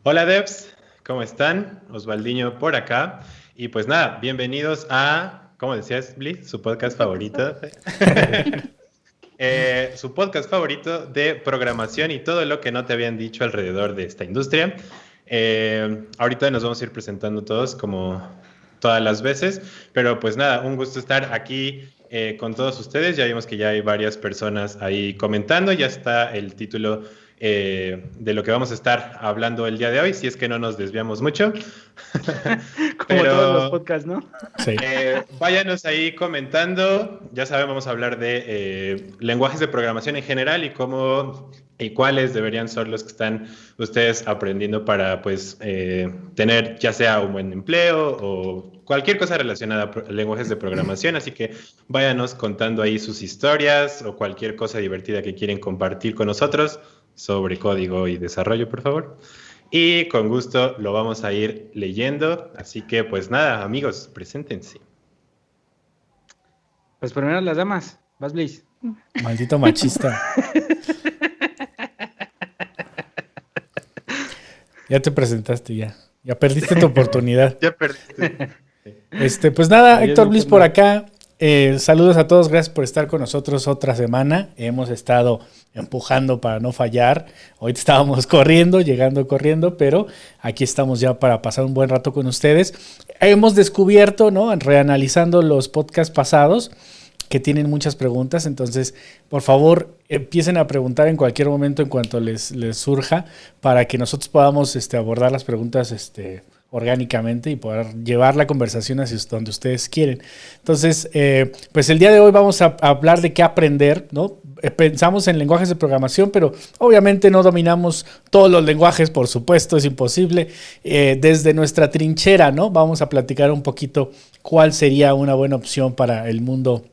Hola Devs, ¿cómo están? Osvaldiño por acá. Y pues nada, bienvenidos a, ¿cómo decías, Bliss? Su podcast favorito. Su podcast favorito de programación y todo lo que no te habían dicho alrededor de esta industria. Ahorita nos vamos a ir presentando todos como todas las veces, pero pues nada, un gusto estar aquí con todos ustedes. Ya vimos que ya hay varias personas ahí comentando, ya está el título de lo que vamos a estar hablando el día de hoy, si es que no nos desviamos mucho. Como todos los Pero podcasts, ¿no? Sí. váyanos ahí comentando. Ya saben, vamos a hablar de lenguajes de programación en general y cómo y cuáles deberían ser los que están ustedes aprendiendo para pues tener ya sea un buen empleo o cualquier cosa relacionada a lenguajes de programación. Así que váyanos contando ahí sus historias o cualquier cosa divertida que quieren compartir con nosotros sobre código y desarrollo, por favor. Y con gusto lo vamos a ir leyendo. Así que pues nada, amigos, preséntense. Pues primero las damas. Vas, Blaze. Maldito machista. Ya te presentaste, ya. Ya perdiste tu oportunidad. Ya perdiste. Pues nada, Adiós, Héctor Bliss por Nintendo. acá. Saludos a todos, gracias por estar con nosotros otra semana. Hemos estado empujando para no fallar. Hoy estábamos corriendo, llegando corriendo, pero aquí estamos ya para pasar un buen rato con ustedes. Hemos descubierto, ¿no? Reanalizando los podcasts pasados, que tienen muchas preguntas, entonces por favor empiecen a preguntar en cualquier momento en cuanto les surja para que nosotros podamos abordar las preguntas orgánicamente y poder llevar la conversación hacia donde ustedes quieren. Entonces, pues el día de hoy vamos a hablar de qué aprender, ¿no? Pensamos en lenguajes de programación, pero obviamente no dominamos todos los lenguajes, por supuesto, es imposible. Desde nuestra trinchera, ¿no? Vamos a platicar un poquito cuál sería una buena opción para el mundo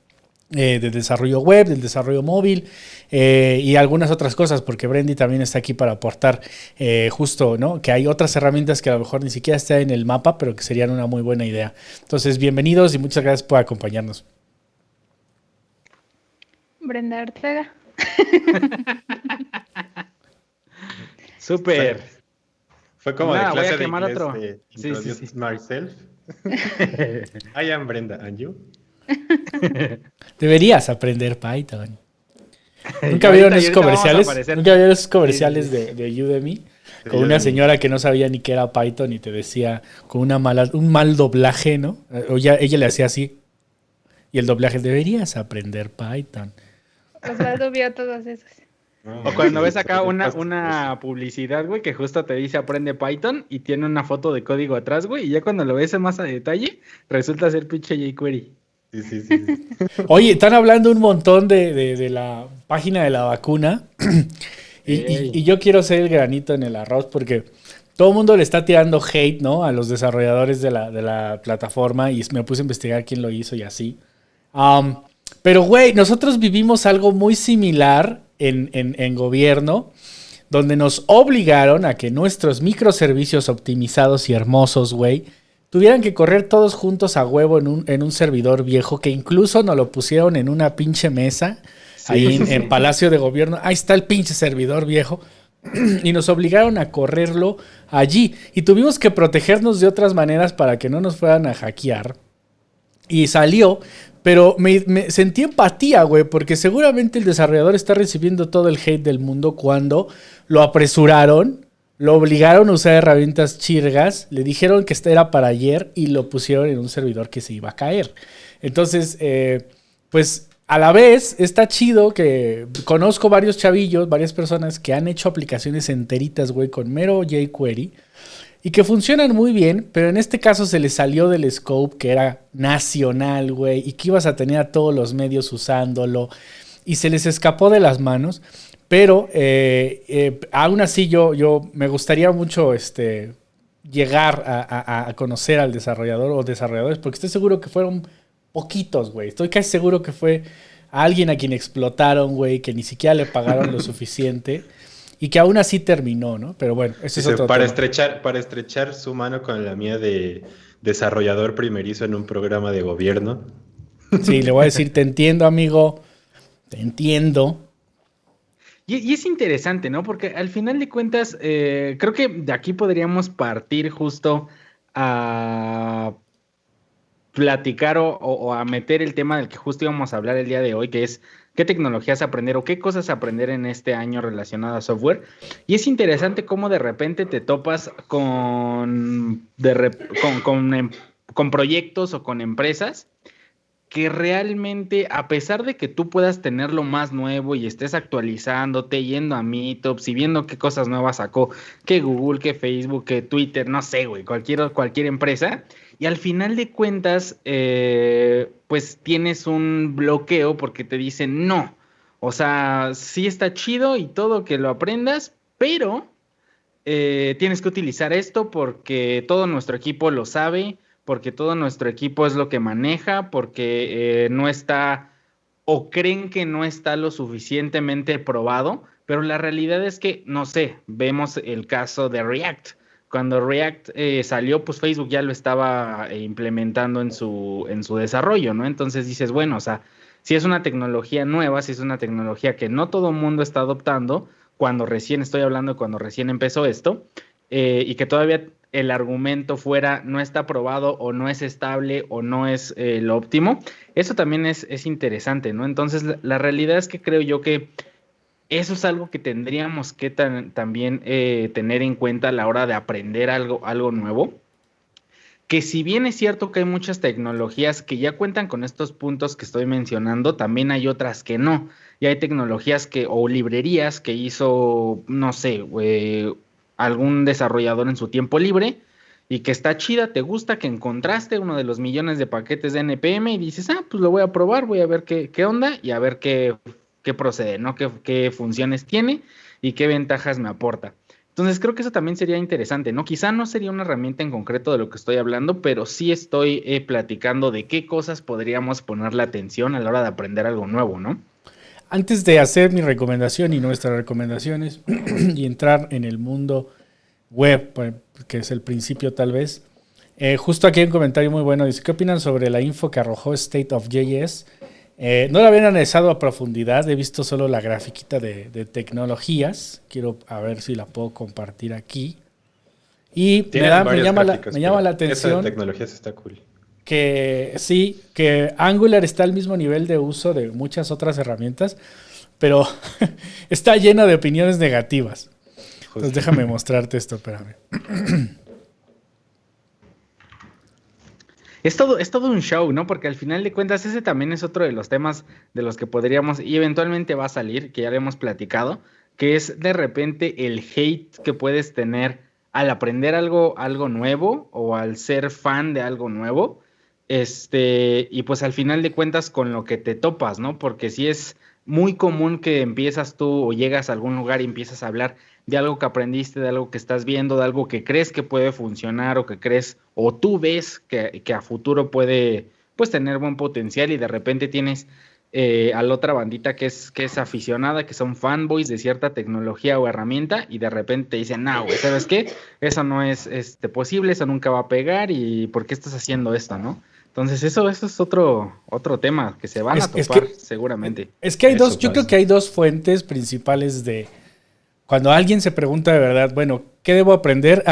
del desarrollo web, del desarrollo móvil y algunas otras cosas, porque Brendy también está aquí para aportar justo, ¿no? Que hay otras herramientas que a lo mejor ni siquiera están en el mapa, pero que serían una muy buena idea. Entonces, bienvenidos y muchas gracias por acompañarnos. Brenda Ortega. Súper. Fue como Nada, de voy a clase de quemar inglés otro. de Sí, Introduce sí. Myself. I am Brenda, and you? Deberías aprender Python. ¿Nunca Y vieron ahorita- y esos ahorita vamos a comerciales? aparecer. ¿Nunca vieron esos comerciales Sí, sí. de Udemy? Sí, Con yo una vi. señora que no sabía ni qué era Python y te decía con un mal doblaje, ¿no? O ella le hacía así. Y el doblaje, deberías aprender Python. Osvaldo vio todos esos. No, O cuando sí, ves acá sí, una publicidad, güey, que justo te dice aprende Python y tiene una foto de código atrás, güey, y ya cuando lo ves más a detalle, resulta ser pinche jQuery. Sí, sí, sí, sí. Oye, están hablando un montón de la página de la vacuna Ey. y yo quiero ser el granito en el arroz porque todo el mundo le está tirando hate, ¿no? A los desarrolladores de la plataforma y me puse a investigar quién lo hizo y así. Pero, güey, nosotros vivimos algo muy similar en gobierno, donde nos obligaron a que nuestros microservicios optimizados y hermosos, güey, tuvieran que correr todos juntos a huevo en un servidor viejo, que incluso nos lo pusieron en una pinche mesa, Sí, ahí sí, sí. en Palacio de Gobierno. Ahí está el pinche servidor viejo. Y nos obligaron a correrlo allí. Y tuvimos que protegernos de otras maneras para que no nos fueran a hackear. Y salió, pero me sentí empatía, güey, porque seguramente el desarrollador está recibiendo todo el hate del mundo cuando lo apresuraron, lo obligaron a usar herramientas chirgas, le dijeron que era para ayer y lo pusieron en un servidor que se iba a caer. Entonces, pues a la vez está chido que conozco varios chavillos, varias personas que han hecho aplicaciones enteritas, güey, con mero jQuery. Y que funcionan muy bien, pero en este caso se les salió del scope que era nacional, güey, y que ibas a tener a todos los medios usándolo, y se les escapó de las manos, pero aún así yo me gustaría mucho llegar a conocer al desarrollador o desarrolladores, porque estoy seguro que fueron poquitos, güey, estoy casi seguro que fue a alguien a quien explotaron, güey, que ni siquiera le pagaron lo suficiente. Y que aún así terminó, ¿no? Pero bueno, ese es otro para tema. para estrechar su mano con la mía de desarrollador primerizo en un programa de gobierno. Sí, le voy a decir, te entiendo, amigo. Te entiendo. Y es interesante, ¿no? Porque al final de cuentas, creo que de aquí podríamos partir justo a platicar o a meter el tema del que justo íbamos a hablar el día de hoy, que es qué tecnologías aprender o qué cosas aprender en este año relacionado a software. Y es interesante cómo de repente te topas con proyectos o con empresas que realmente, a pesar de que tú puedas tener lo más nuevo y estés actualizándote, yendo a Meetups y viendo qué cosas nuevas sacó, que Google, que Facebook, que Twitter, no sé, güey, cualquier empresa, y al final de cuentas, pues tienes un bloqueo porque te dicen no. O sea, sí está chido y todo que lo aprendas, pero tienes que utilizar esto porque todo nuestro equipo lo sabe, porque todo nuestro equipo es lo que maneja, porque no está o creen que no está lo suficientemente probado, pero la realidad es que, no sé, vemos el caso de React. Cuando React salió, pues Facebook ya lo estaba implementando en su desarrollo, ¿no? Entonces dices, bueno, o sea, si es una tecnología nueva, si es una tecnología que no todo el mundo está adoptando, cuando recién estoy hablando, cuando recién empezó esto, y que todavía el argumento fuera no está probado o no es estable o no es lo óptimo, eso también es interesante, ¿no? Entonces, la realidad es que creo yo que eso es algo que tendríamos que también tener en cuenta a la hora de aprender algo nuevo. Que si bien es cierto que hay muchas tecnologías que ya cuentan con estos puntos que estoy mencionando, también hay otras que no. Y hay tecnologías o librerías que hizo, no sé, algún desarrollador en su tiempo libre y que está chida, te gusta, que encontraste uno de los millones de paquetes de NPM y dices, pues lo voy a probar, voy a ver qué onda y a ver qué procede, ¿no? Qué funciones tiene y qué ventajas me aporta. Entonces creo que eso también sería interesante, ¿no? Quizá no sería una herramienta en concreto de lo que estoy hablando, pero sí estoy platicando de qué cosas podríamos ponerle atención a la hora de aprender algo nuevo, ¿no? Antes de hacer mi recomendación y nuestras recomendaciones y entrar en el mundo web, que es el principio tal vez, justo aquí hay un comentario muy bueno. Dice, ¿qué opinan sobre la info que arrojó State of JS? No la habían analizado a profundidad, he visto solo la grafiquita de tecnologías. Quiero a ver si la puedo compartir aquí. Y me llama la atención. Esa de tecnologías está cool. Que sí, que Angular está al mismo nivel de uso de muchas otras herramientas, pero está lleno de opiniones negativas. Entonces déjame mostrarte esto, espérame. Es todo un show, ¿no? Porque al final de cuentas ese también es otro de los temas de los que podríamos, y eventualmente va a salir, que ya le hemos platicado, que es de repente el hate que puedes tener al aprender algo nuevo o al ser fan de algo nuevo, y pues al final de cuentas con lo que te topas, ¿no? Porque si es muy común que empiezas tú o llegas a algún lugar y empiezas a hablar de algo que aprendiste, de algo que estás viendo, de algo que crees que puede funcionar o que crees o tú ves que a futuro puede pues tener buen potencial y de repente tienes a la otra bandita que es aficionada, que son fanboys de cierta tecnología o herramienta y de repente te dicen, no, güey, ¿sabes qué? Eso no es posible, eso nunca va a pegar y ¿por qué estás haciendo esto, no? Entonces eso es otro tema que se van a topar seguramente. Es que hay yo creo que hay dos fuentes principales de cuando alguien se pregunta de verdad, bueno, ¿qué debo aprender?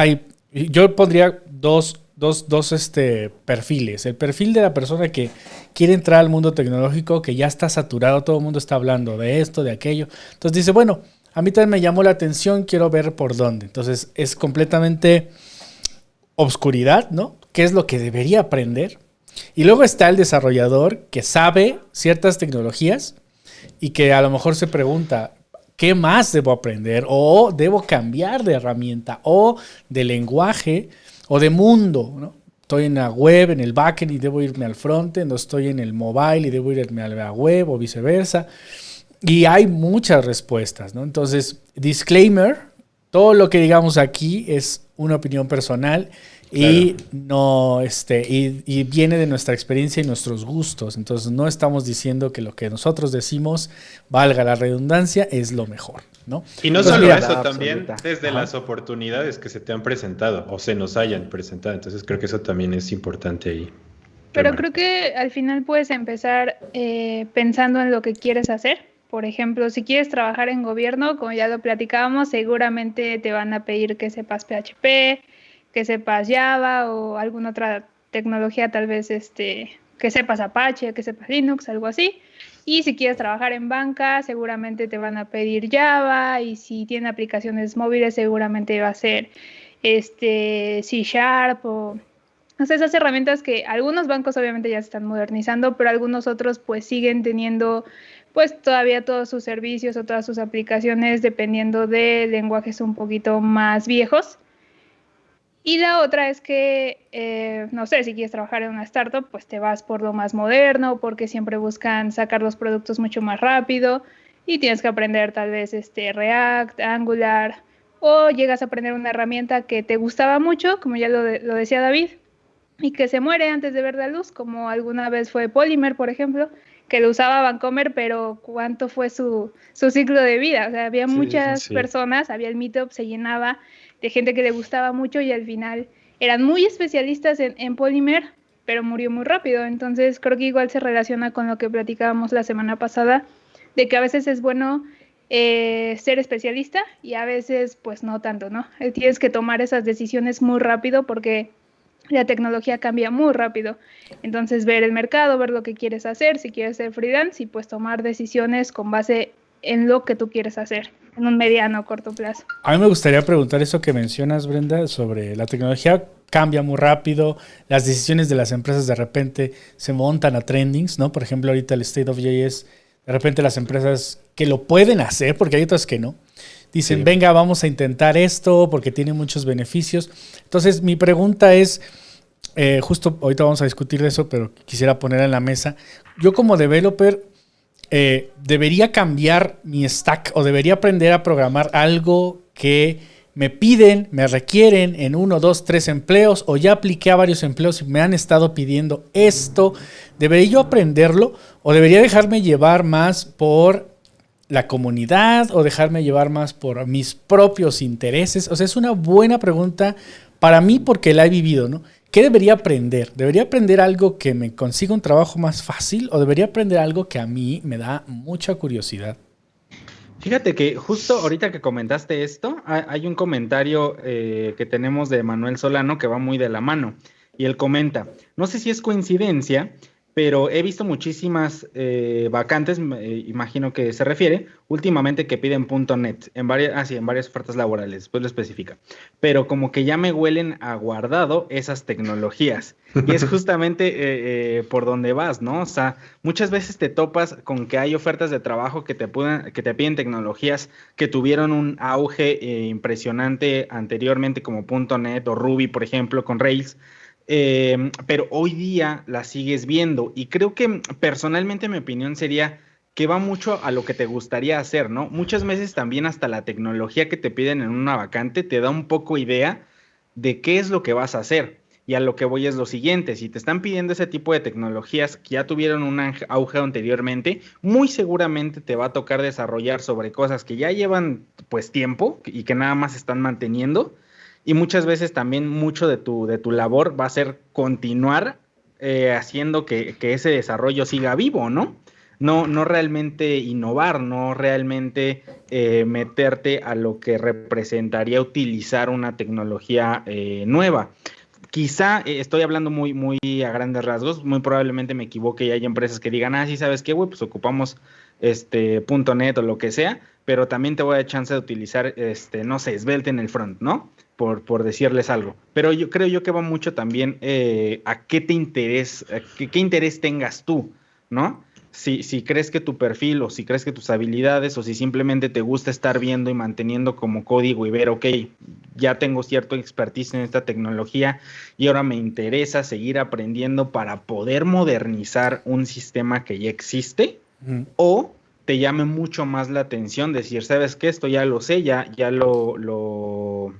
Yo pondría dos perfiles. El perfil de la persona que quiere entrar al mundo tecnológico, que ya está saturado, todo el mundo está hablando de esto, de aquello. Entonces dice, bueno, a mí también me llamó la atención, quiero ver por dónde. Entonces es completamente obscuridad, ¿no? ¿Qué es lo que debería aprender? Y luego está el desarrollador que sabe ciertas tecnologías y que a lo mejor se pregunta, ¿qué más debo aprender? O debo cambiar de herramienta o de lenguaje o de mundo, ¿no? Estoy en la web, en el backend y debo irme al frontend, o estoy en el mobile y debo irme a la web o viceversa. Y hay muchas respuestas, ¿no? Entonces, disclaimer, todo lo que digamos aquí es una opinión personal. Y no, y viene de nuestra experiencia y nuestros gustos. Entonces no estamos diciendo que lo que nosotros decimos, valga la redundancia, es lo mejor, ¿no? Y no solo eso, también desde las oportunidades que se te han presentado o se nos hayan presentado. Entonces creo que eso también es importante ahí. Pero creo que al final puedes empezar pensando en lo que quieres hacer Por ejemplo, si quieres trabajar en gobierno, como ya lo platicábamos, seguramente te van a pedir que sepas PHP, que sepas Java o alguna otra tecnología, tal vez que sepas Apache, que sepas Linux, algo así. Y si quieres trabajar en banca, seguramente te van a pedir Java, y si tienen aplicaciones móviles, seguramente va a ser C Sharp o no sé, esas herramientas que algunos bancos obviamente ya se están modernizando, pero algunos otros pues siguen teniendo pues todavía todos sus servicios o todas sus aplicaciones dependiendo de lenguajes un poquito más viejos. Y la otra es que, no sé, si quieres trabajar en una startup, pues te vas por lo más moderno, porque siempre buscan sacar los productos mucho más rápido y tienes que aprender tal vez React, Angular, o llegas a aprender una herramienta que te gustaba mucho, como ya lo decía David, y que se muere antes de ver la luz, como alguna vez fue Polymer, por ejemplo, que lo usaba Vancomer, pero ¿cuánto fue su ciclo de vida? O sea, había muchas Sí. personas, había el meetup, se llenaba de gente que le gustaba mucho y al final eran muy especialistas en Polymer, pero murió muy rápido. Entonces creo que igual se relaciona con lo que platicábamos la semana pasada, de que a veces es bueno ser especialista y a veces pues no tanto, ¿no? Tienes que tomar esas decisiones muy rápido porque la tecnología cambia muy rápido. Entonces ver el mercado, ver lo que quieres hacer, si quieres ser freelance y pues tomar decisiones con base en lo que tú quieres hacer en un mediano o corto plazo. A mí me gustaría preguntar eso que mencionas, Brenda, sobre la tecnología cambia muy rápido, las decisiones de las empresas de repente se montan a trendings, ¿no? Por ejemplo, ahorita el State of JS, de repente las empresas que lo pueden hacer, porque hay otras que no, dicen, venga, vamos a intentar esto porque tiene muchos beneficios. Entonces, mi pregunta es, justo ahorita vamos a discutir de eso, pero quisiera poner en la mesa, yo como developer, debería cambiar mi stack o debería aprender a programar algo que me piden, me requieren en 1, 2, 3 empleos, o ya apliqué a varios empleos y me han estado pidiendo esto. ¿Debería yo aprenderlo o debería dejarme llevar más por la comunidad o dejarme llevar más por mis propios intereses? O sea, es una buena pregunta para mí porque la he vivido, ¿no? ¿Qué debería aprender? ¿Debería aprender algo que me consiga un trabajo más fácil o debería aprender algo que a mí me da mucha curiosidad? Fíjate que justo ahorita que comentaste esto, hay un comentario que tenemos de Manuel Solano que va muy de la mano. Y él comenta, no sé si es coincidencia, pero he visto muchísimas vacantes, imagino que se refiere, últimamente que piden .NET en varias ofertas laborales, después lo especifica. Pero como que ya me huelen a guardado esas tecnologías. Y es justamente por donde vas, ¿no? O sea, muchas veces te topas con que hay ofertas de trabajo que te piden tecnologías que tuvieron un auge impresionante anteriormente, como .NET o Ruby, por ejemplo, con Rails. Pero hoy día la sigues viendo y creo que personalmente mi opinión sería que va mucho a lo que te gustaría hacer, ¿no? Muchas veces también hasta la tecnología que te piden en una vacante te da un poco idea de qué es lo que vas a hacer. Y a lo que voy es lo siguiente, si te están pidiendo ese tipo de tecnologías que ya tuvieron un auge anteriormente, muy seguramente te va a tocar desarrollar sobre cosas que ya llevan pues tiempo y que nada más están manteniendo. Y muchas veces también mucho de tu labor va a ser continuar haciendo que ese desarrollo siga vivo, ¿no? No realmente innovar, no realmente meterte a lo que representaría utilizar una tecnología nueva. Quizá estoy hablando muy a grandes rasgos, muy probablemente me equivoque y hay empresas que digan, sí, ¿sabes qué, güey? Pues ocupamos .NET o lo que sea, pero también te voy a dar chance de utilizar, no sé, Svelte en el front, ¿no? Por decirles algo. Pero yo creo que va mucho también a qué te interesa, qué interés tengas tú, ¿no? Si crees que tu perfil o si crees que tus habilidades o si simplemente te gusta estar viendo y manteniendo como código y ver, ok, ya tengo cierto expertise en esta tecnología y ahora me interesa seguir aprendiendo para poder modernizar un sistema que ya existe, o te llame mucho más la atención decir, ¿sabes qué? Esto ya lo sé, ya lo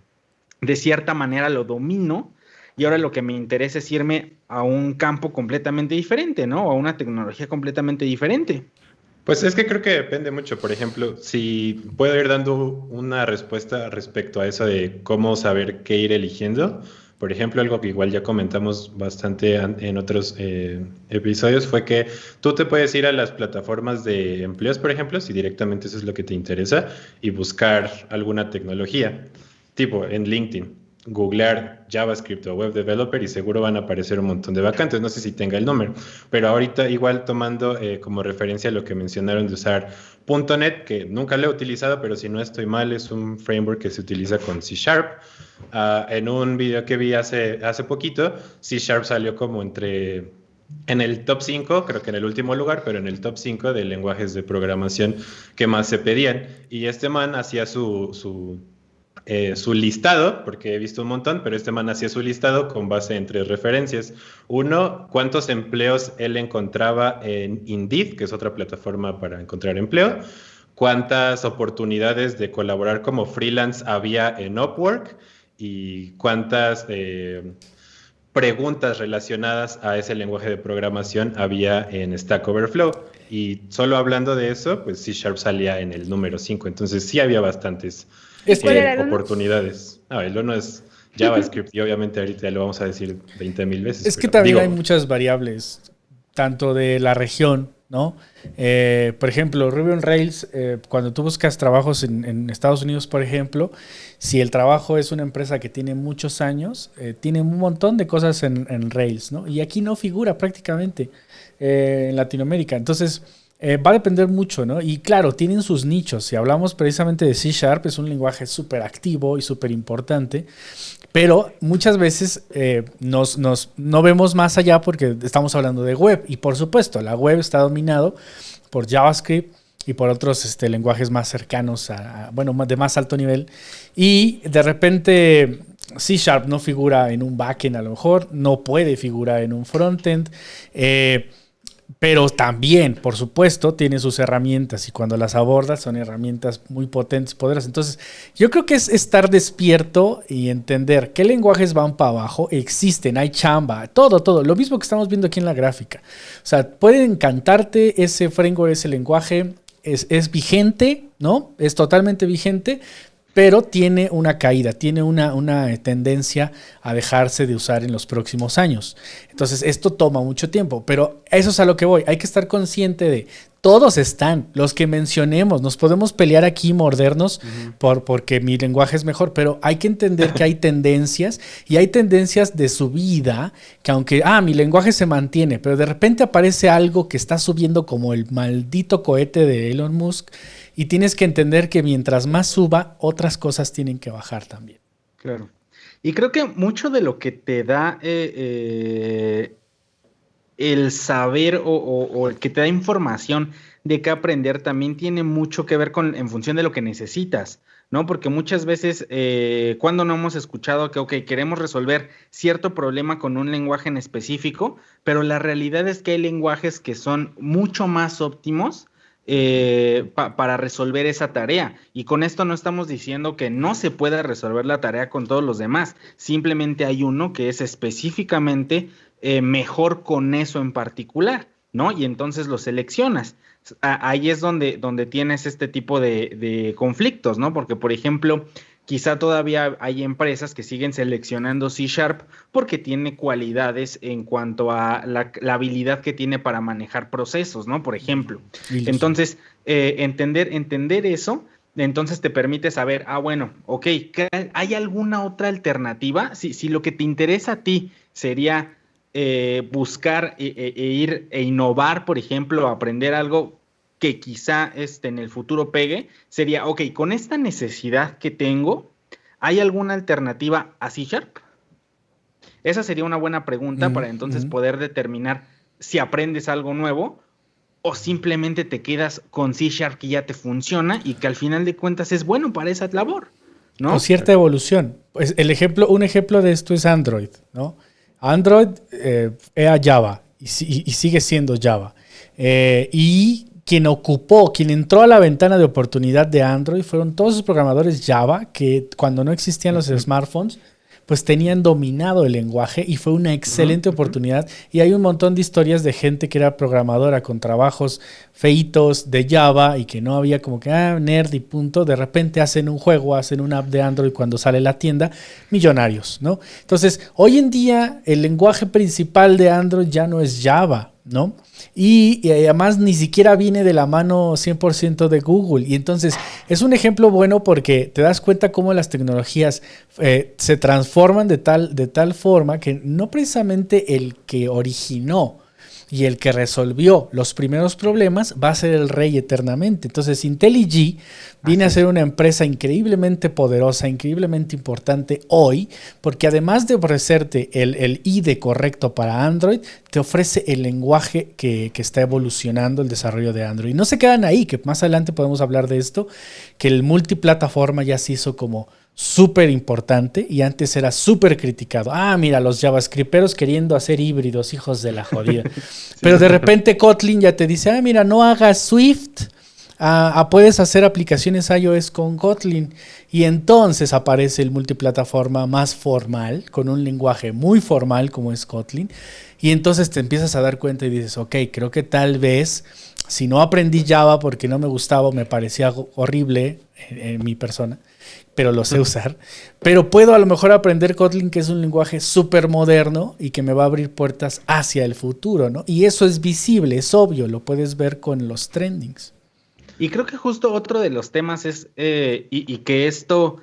de cierta manera lo domino y ahora lo que me interesa es irme a un campo completamente diferente, ¿no? O a una tecnología completamente diferente. Pues es que creo que depende mucho. Por ejemplo, si puedo ir dando una respuesta respecto a eso de cómo saber qué ir eligiendo, Por ejemplo, algo que igual ya comentamos bastante en otros episodios fue que tú te puedes ir a las plataformas de empleos, por ejemplo, si directamente eso es lo que te interesa, y buscar alguna tecnología, tipo en LinkedIn, googlear JavaScript o Web Developer y seguro van a aparecer un montón de vacantes. No sé si tenga el número, pero ahorita igual tomando como referencia lo que mencionaron de usar .NET, que nunca lo he utilizado, pero si no estoy mal, es un framework que se utiliza con C#. En un video que vi hace poquito, C# salió como en el top 5, creo que en el último lugar, pero en el top 5 de lenguajes de programación que más se pedían. Y este man hacía su listado, porque he visto un montón, pero este man hacía su listado con base en 3 referencias. Uno, cuántos empleos él encontraba en Indeed, que es otra plataforma para encontrar empleo. Cuántas oportunidades de colaborar como freelance había en Upwork y cuántas preguntas relacionadas a ese lenguaje de programación había en Stack Overflow. Y solo hablando de eso, pues C# salía en el número 5. Entonces sí había bastantes ¿Cuál era el uno? oportunidades. El uno es JavaScript y obviamente ahorita lo vamos a decir 20,000 veces. Es que también hay muchas variables, tanto de la región, ¿no? Por ejemplo, Ruby on Rails, cuando tú buscas trabajos en Estados Unidos, por ejemplo, si el trabajo es una empresa que tiene muchos años, tiene un montón de cosas en Rails, ¿no? Y aquí no figura prácticamente en Latinoamérica. Entonces, va a depender mucho, ¿no? Y claro, tienen sus nichos. Si hablamos precisamente de C#, es un lenguaje súper activo y súper importante, pero muchas veces no vemos más allá porque estamos hablando de web. Y por supuesto, la web está dominado por JavaScript y por otros lenguajes más cercanos de más alto nivel. Y de repente C# no figura en un backend, a lo mejor no puede figurar en un frontend. Pero también, por supuesto, tiene sus herramientas y cuando las abordas son herramientas muy potentes, poderosas. Entonces, yo creo que es estar despierto y entender qué lenguajes van para abajo, existen, hay chamba, todo. Lo mismo que estamos viendo aquí en la gráfica. O sea, puede encantarte ese framework, ese lenguaje, es vigente, ¿no? Es totalmente vigente, pero tiene una caída, tiene una tendencia a dejarse de usar en los próximos años. Entonces, esto toma mucho tiempo, pero eso es a lo que voy. Hay que estar consciente de, todos están, los que mencionemos, nos podemos pelear aquí y mordernos porque mi lenguaje es mejor, pero hay que entender que hay tendencias y hay tendencias de subida, que aunque, mi lenguaje se mantiene, pero de repente aparece algo que está subiendo como el maldito cohete de Elon Musk. Y tienes que entender que mientras más suba, otras cosas tienen que bajar también. Claro. Y creo que mucho de lo que te da el saber o el que te da información de qué aprender también tiene mucho que ver en función de lo que necesitas, ¿no? Porque muchas veces, cuando no hemos escuchado que, queremos resolver cierto problema con un lenguaje en específico, pero la realidad es que hay lenguajes que son mucho más óptimos para resolver esa tarea. Y con esto no estamos diciendo que no se pueda resolver la tarea con todos los demás. Simplemente hay uno que es específicamente mejor con eso en particular, ¿no? Y entonces lo seleccionas. Ahí es donde tienes este tipo de conflictos, ¿no? Porque, por ejemplo, quizá todavía hay empresas que siguen seleccionando C# porque tiene cualidades en cuanto a la habilidad que tiene para manejar procesos, ¿no? Por ejemplo. Entonces, entender eso, entonces te permite saber, bueno, ok, ¿hay alguna otra alternativa? Si lo que te interesa a ti sería buscar ir e innovar, por ejemplo, aprender algo que quizá en el futuro pegue, sería, ok, con esta necesidad que tengo, ¿hay alguna alternativa a C#? Esa sería una buena pregunta para entonces poder determinar si aprendes algo nuevo o simplemente te quedas con C# que ya te funciona y que al final de cuentas es bueno para esa labor, ¿no? O cierta evolución. Pues un ejemplo de esto es Android, ¿no? Android era Java y sigue siendo Java. Y quien entró a la ventana de oportunidad de Android fueron todos esos programadores Java que cuando no existían los smartphones, pues tenían dominado el lenguaje y fue una excelente oportunidad. Y hay un montón de historias de gente que era programadora con trabajos feitos de Java y que no había como que, nerd y punto. De repente hacen un juego, hacen una app de Android cuando sale la tienda, millonarios, ¿no? Entonces, hoy en día el lenguaje principal de Android ya no es Java, ¿no? Y además ni siquiera viene de la mano 100% de Google. Y entonces es un ejemplo bueno porque te das cuenta cómo las tecnologías se transforman de tal forma que no precisamente el que originó y el que resolvió los primeros problemas va a ser el rey eternamente. Entonces IntelliJ viene a ser una empresa increíblemente poderosa, increíblemente importante hoy, porque además de ofrecerte el IDE correcto para Android, te ofrece el lenguaje que está evolucionando el desarrollo de Android. Y no se quedan ahí, que más adelante podemos hablar de esto, que el multiplataforma ya se hizo como súper importante y antes era súper criticado. Mira, los JavaScripteros queriendo hacer híbridos, hijos de la jodida. Sí. Pero de repente Kotlin ya te dice, mira, no hagas Swift, puedes hacer aplicaciones iOS con Kotlin. Y entonces aparece el multiplataforma más formal, con un lenguaje muy formal como es Kotlin. Y entonces te empiezas a dar cuenta y dices, ok, creo que tal vez si no aprendí Java porque no me gustaba o me parecía horrible en mi persona, pero lo sé usar, pero puedo a lo mejor aprender Kotlin, que es un lenguaje súper moderno y que me va a abrir puertas hacia el futuro, ¿no? Y eso es visible, es obvio, lo puedes ver con los trendings. Y creo que justo otro de los temas es, y que esto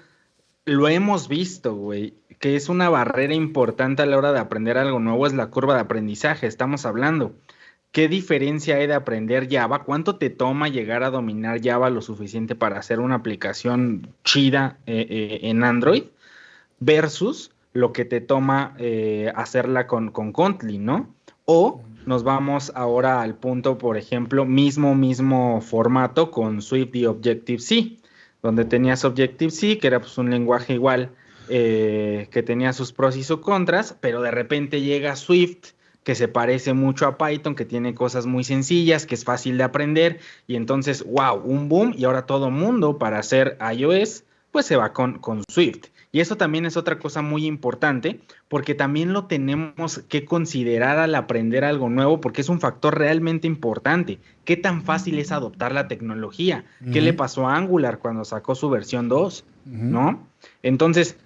lo hemos visto, güey, que es una barrera importante a la hora de aprender algo nuevo, es la curva de aprendizaje, estamos hablando. ¿Qué diferencia hay de aprender Java? ¿Cuánto te toma llegar a dominar Java lo suficiente para hacer una aplicación chida en Android? Versus lo que te toma hacerla con Kotlin, ¿no? O nos vamos ahora al punto, por ejemplo, mismo formato con Swift y Objective-C, donde tenías Objective-C, que era pues un lenguaje igual, que tenía sus pros y sus contras, pero de repente llega Swift, que se parece mucho a Python, que tiene cosas muy sencillas, que es fácil de aprender, y entonces, wow, un boom, y ahora todo mundo para hacer iOS, pues se va con Swift. Y eso también es otra cosa muy importante, porque también lo tenemos que considerar al aprender algo nuevo, porque es un factor realmente importante. ¿Qué tan fácil es adoptar la tecnología? ¿Qué le pasó a Angular cuando sacó su versión 2? ¿No? Entonces,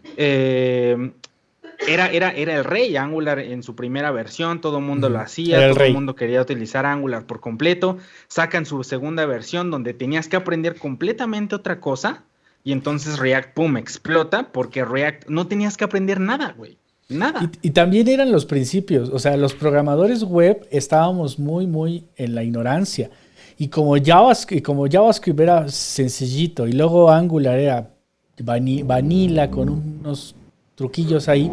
era el rey Angular en su primera versión, todo el mundo lo hacía, todo el mundo quería utilizar Angular por completo, sacan su segunda versión donde tenías que aprender completamente otra cosa, y entonces React, pum, explota, porque React no tenías que aprender nada, güey, nada. Y también eran los principios, o sea, los programadores web estábamos muy en la ignorancia, y como JavaScript era sencillito, y luego Angular era vanilla con unos truquillos ahí,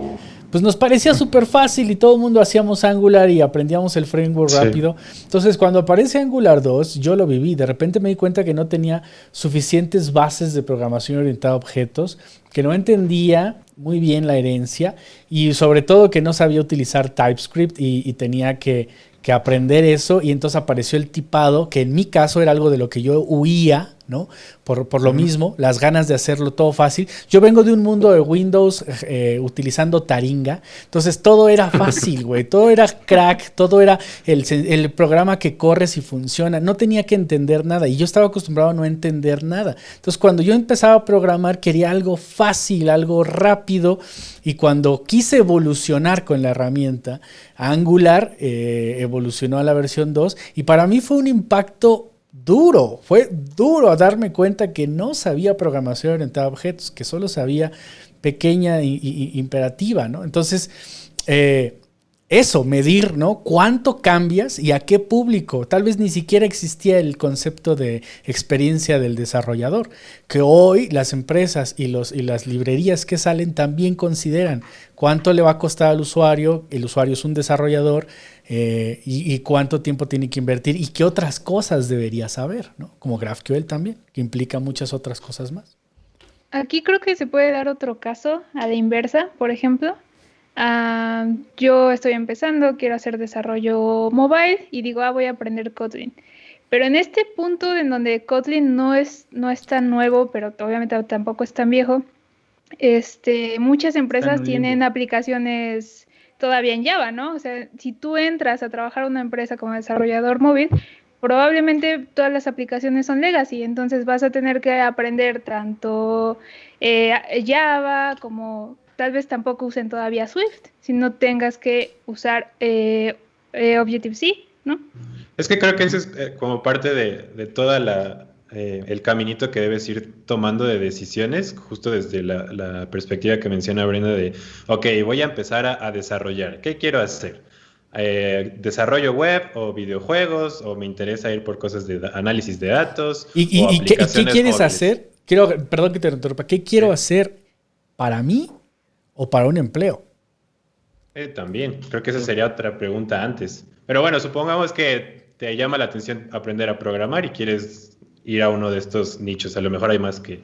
pues nos parecía súper fácil y todo el mundo hacíamos Angular y aprendíamos el framework rápido. Entonces, cuando aparece Angular 2, yo lo viví. De repente me di cuenta que no tenía suficientes bases de programación orientada a objetos, que no entendía muy bien la herencia y sobre todo que no sabía utilizar TypeScript y tenía que aprender eso, y entonces apareció el tipado, que en mi caso era algo de lo que yo huía, ¿no? Por lo mismo, las ganas de hacerlo todo fácil. Yo vengo de un mundo de Windows utilizando Taringa, entonces todo era fácil, güey, todo era crack, todo era el programa que corres y funciona, no tenía que entender nada, y yo estaba acostumbrado a no entender nada. Entonces cuando yo empezaba a programar quería algo fácil, algo rápido, y cuando quise evolucionar con la herramienta, Angular evolucionó a la versión 2, y para mí fue un impacto duro, fue duro darme cuenta que no sabía programación orientada a objetos, que solo sabía pequeña y imperativa, ¿no? Entonces, eso, medir, ¿no? ¿Cuánto cambias y a qué público? Tal vez ni siquiera existía el concepto de experiencia del desarrollador, que hoy las empresas y las librerías que salen también consideran cuánto le va a costar al usuario, el usuario es un desarrollador, y cuánto tiempo tiene que invertir y qué otras cosas debería saber, ¿no? Como GraphQL también, que implica muchas otras cosas más. Aquí creo que se puede dar otro caso a la inversa, por ejemplo. Yo estoy empezando, quiero hacer desarrollo mobile y digo, voy a aprender Kotlin. Pero en este punto en donde Kotlin no es tan nuevo, pero obviamente tampoco es tan viejo, muchas empresas tienen aplicaciones todavía en Java, ¿no? O sea, si tú entras a trabajar en una empresa como desarrollador móvil, probablemente todas las aplicaciones son legacy, entonces vas a tener que aprender tanto Java como tal vez tampoco usen todavía Swift, si no tengas que usar Objective-C, ¿no? Es que creo que eso es como parte de toda el caminito que debes ir tomando de decisiones, justo desde la perspectiva que menciona Brenda de, ok, voy a empezar a desarrollar, ¿qué quiero hacer? ¿Desarrollo web o videojuegos o me interesa ir por cosas de análisis de datos o ¿Y qué quieres móviles? hacer? Perdón que te interrumpa, ¿qué quiero hacer para mí o para un empleo? También, creo que esa sería otra pregunta antes. Pero bueno, supongamos que te llama la atención aprender a programar y quieres ir a uno de estos nichos. A lo mejor hay más que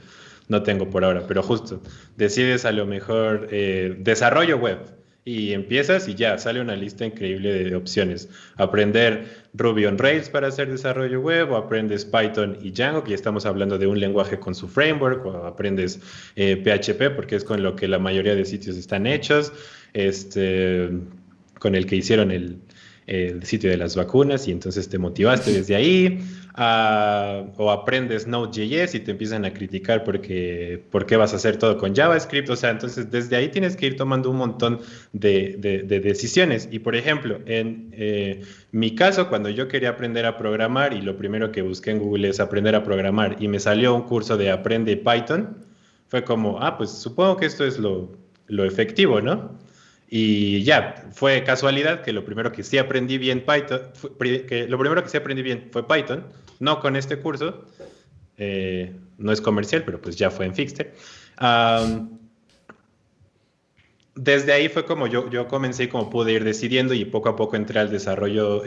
no tengo por ahora, pero justo decides a lo mejor desarrollo web y empiezas y ya sale una lista increíble de opciones. Aprender Ruby on Rails para hacer desarrollo web, o aprendes Python y Django, que ya estamos hablando de un lenguaje con su framework, o aprendes PHP, porque es con lo que la mayoría de sitios están hechos, con el que hicieron el sitio de las vacunas y entonces te motivaste desde ahí, o aprendes Node.js y te empiezan a criticar por qué vas a hacer todo con JavaScript. O sea, entonces desde ahí tienes que ir tomando un montón de decisiones. Y por ejemplo, en mi caso, cuando yo quería aprender a programar y lo primero que busqué en Google es aprender a programar y me salió un curso de Aprende Python, fue como, pues supongo que esto es lo efectivo, ¿no? Y ya, fue casualidad que lo primero que sí aprendí bien fue Python, no con este curso, no es comercial, pero pues ya fue en Fixter. Desde ahí fue como yo comencé y como pude ir decidiendo y poco a poco entré al desarrollo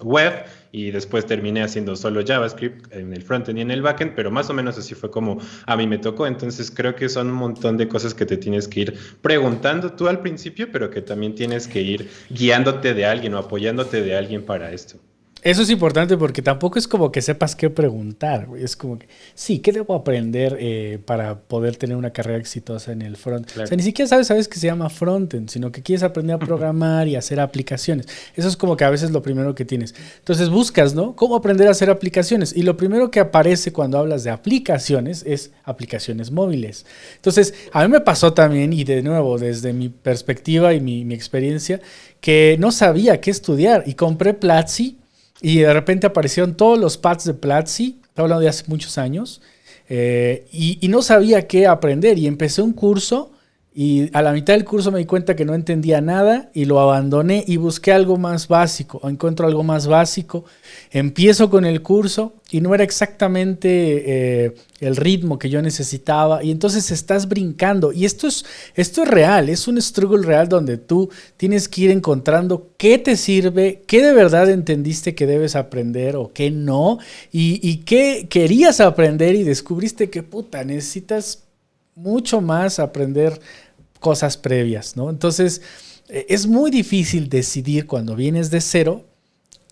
web y después terminé haciendo solo JavaScript en el frontend y en el backend, pero más o menos así fue como a mí me tocó. Entonces creo que son un montón de cosas que te tienes que ir preguntando tú al principio, pero que también tienes que ir guiándote de alguien o apoyándote de alguien para esto. Eso es importante porque tampoco es como que sepas qué preguntar, güey. Es como que, sí, ¿qué debo aprender para poder tener una carrera exitosa en el front? Claro. O sea, ni siquiera sabes que se llama frontend, sino que quieres aprender a programar y hacer aplicaciones. Eso es como que a veces lo primero que tienes. Entonces buscas, ¿no? ¿Cómo aprender a hacer aplicaciones? Y lo primero que aparece cuando hablas de aplicaciones es aplicaciones móviles. Entonces, a mí me pasó también, y de nuevo, desde mi perspectiva y mi experiencia, que no sabía qué estudiar y compré Platzi. Y de repente aparecieron todos los pads de Platzi, estoy hablando de hace muchos años, y no sabía qué aprender. Y empecé un curso y a la mitad del curso me di cuenta que no entendía nada y lo abandoné y busqué algo más básico. Encuentro algo más básico, empiezo con el curso y no era exactamente el ritmo que yo necesitaba y entonces estás brincando. Y esto es real, es un struggle real donde tú tienes que ir encontrando qué te sirve, qué de verdad entendiste que debes aprender o qué no, y qué querías aprender y descubriste que necesitas mucho más aprender cosas previas, ¿no? Entonces, es muy difícil decidir cuando vienes de cero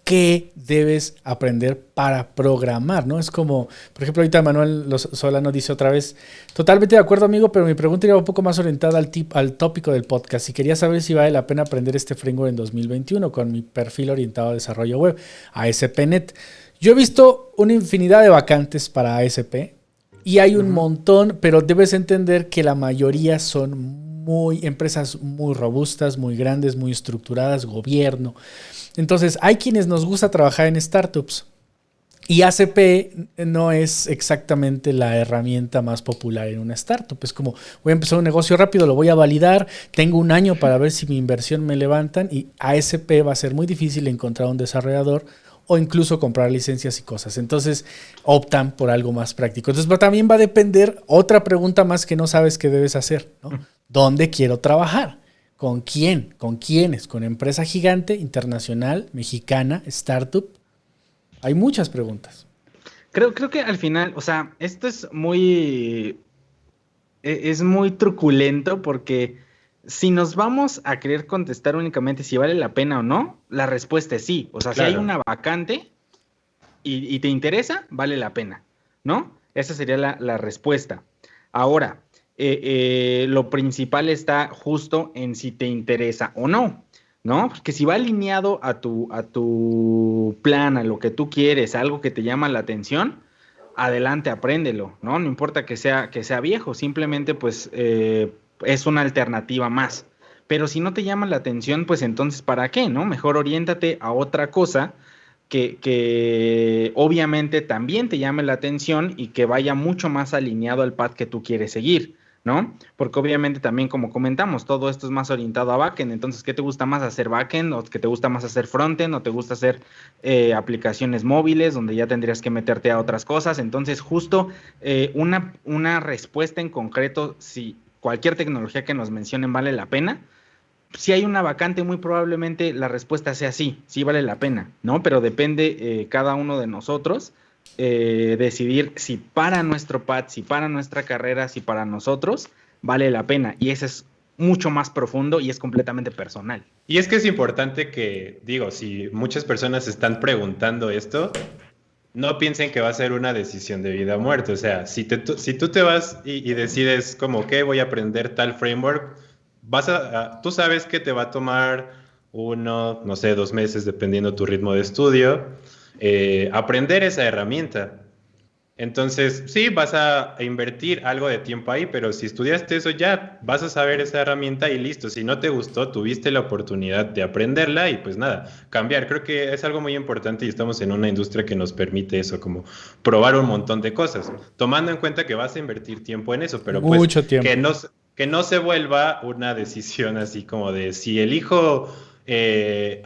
qué debes aprender para programar, ¿no? Es como, por ejemplo, ahorita Manuel Solano dice otra vez, totalmente de acuerdo, amigo, pero mi pregunta iba un poco más orientada al tópico del podcast y quería saber si vale la pena aprender este framework en 2021 con mi perfil orientado a desarrollo web, ASP.NET. Yo he visto una infinidad de vacantes para ASP y hay un montón, pero debes entender que la mayoría son empresas muy robustas, muy grandes, muy estructuradas, gobierno. Entonces, hay quienes nos gusta trabajar en startups y ACP no es exactamente la herramienta más popular en una startup. Es como, voy a empezar un negocio rápido, lo voy a validar, tengo un año para ver si mi inversión me levantan y ASP va a ser muy difícil encontrar un desarrollador o incluso comprar licencias y cosas. Entonces optan por algo más práctico. Entonces también va a depender, otra pregunta más que no sabes qué debes hacer, ¿no? ¿Dónde quiero trabajar? ¿Con quién? ¿Con quiénes? ¿Con empresa gigante, internacional, mexicana, startup? Hay muchas preguntas. Creo que al final, o sea, esto es muy truculento porque si nos vamos a querer contestar únicamente si vale la pena o no, la respuesta es sí. O sea, claro. Si hay una vacante y te interesa, vale la pena, ¿no? Esa sería la respuesta. Ahora, lo principal está justo en si te interesa o no, ¿no? Porque si va alineado a tu plan, a lo que tú quieres, a algo que te llama la atención, adelante, apréndelo, ¿no? No importa que sea viejo, simplemente pues es una alternativa más. Pero si no te llama la atención, pues entonces ¿para qué, no? Mejor oriéntate a otra cosa que obviamente también te llame la atención y que vaya mucho más alineado al path que tú quieres seguir, ¿no? Porque obviamente también, como comentamos, todo esto es más orientado a backend. Entonces, ¿qué te gusta más hacer backend? ¿O qué te gusta más hacer frontend? ¿O te gusta hacer aplicaciones móviles donde ya tendrías que meterte a otras cosas? Entonces, justo una respuesta en concreto, si cualquier tecnología que nos mencionen vale la pena. Si hay una vacante, muy probablemente la respuesta sea sí vale la pena, ¿no? Pero depende cada uno de nosotros decidir si para nuestro path, si para nuestra carrera, si para nosotros vale la pena. Y ese es mucho más profundo y es completamente personal. Y es que es importante que, digo, si muchas personas están preguntando esto, no piensen que va a ser una decisión de vida o muerte. O sea, si tú te vas y decides como que voy a aprender tal framework, tú sabes que te va a tomar 1, no sé, 2 meses, dependiendo tu ritmo de estudio, aprender esa herramienta. Entonces, sí, vas a invertir algo de tiempo ahí, pero si estudiaste eso ya, vas a saber esa herramienta y listo. Si no te gustó, tuviste la oportunidad de aprenderla y pues nada, cambiar. Creo que es algo muy importante y estamos en una industria que nos permite eso, como probar un montón de cosas, tomando en cuenta que vas a invertir tiempo en eso, pero pues Mucho tiempo. Que no se vuelva una decisión así como de si elijo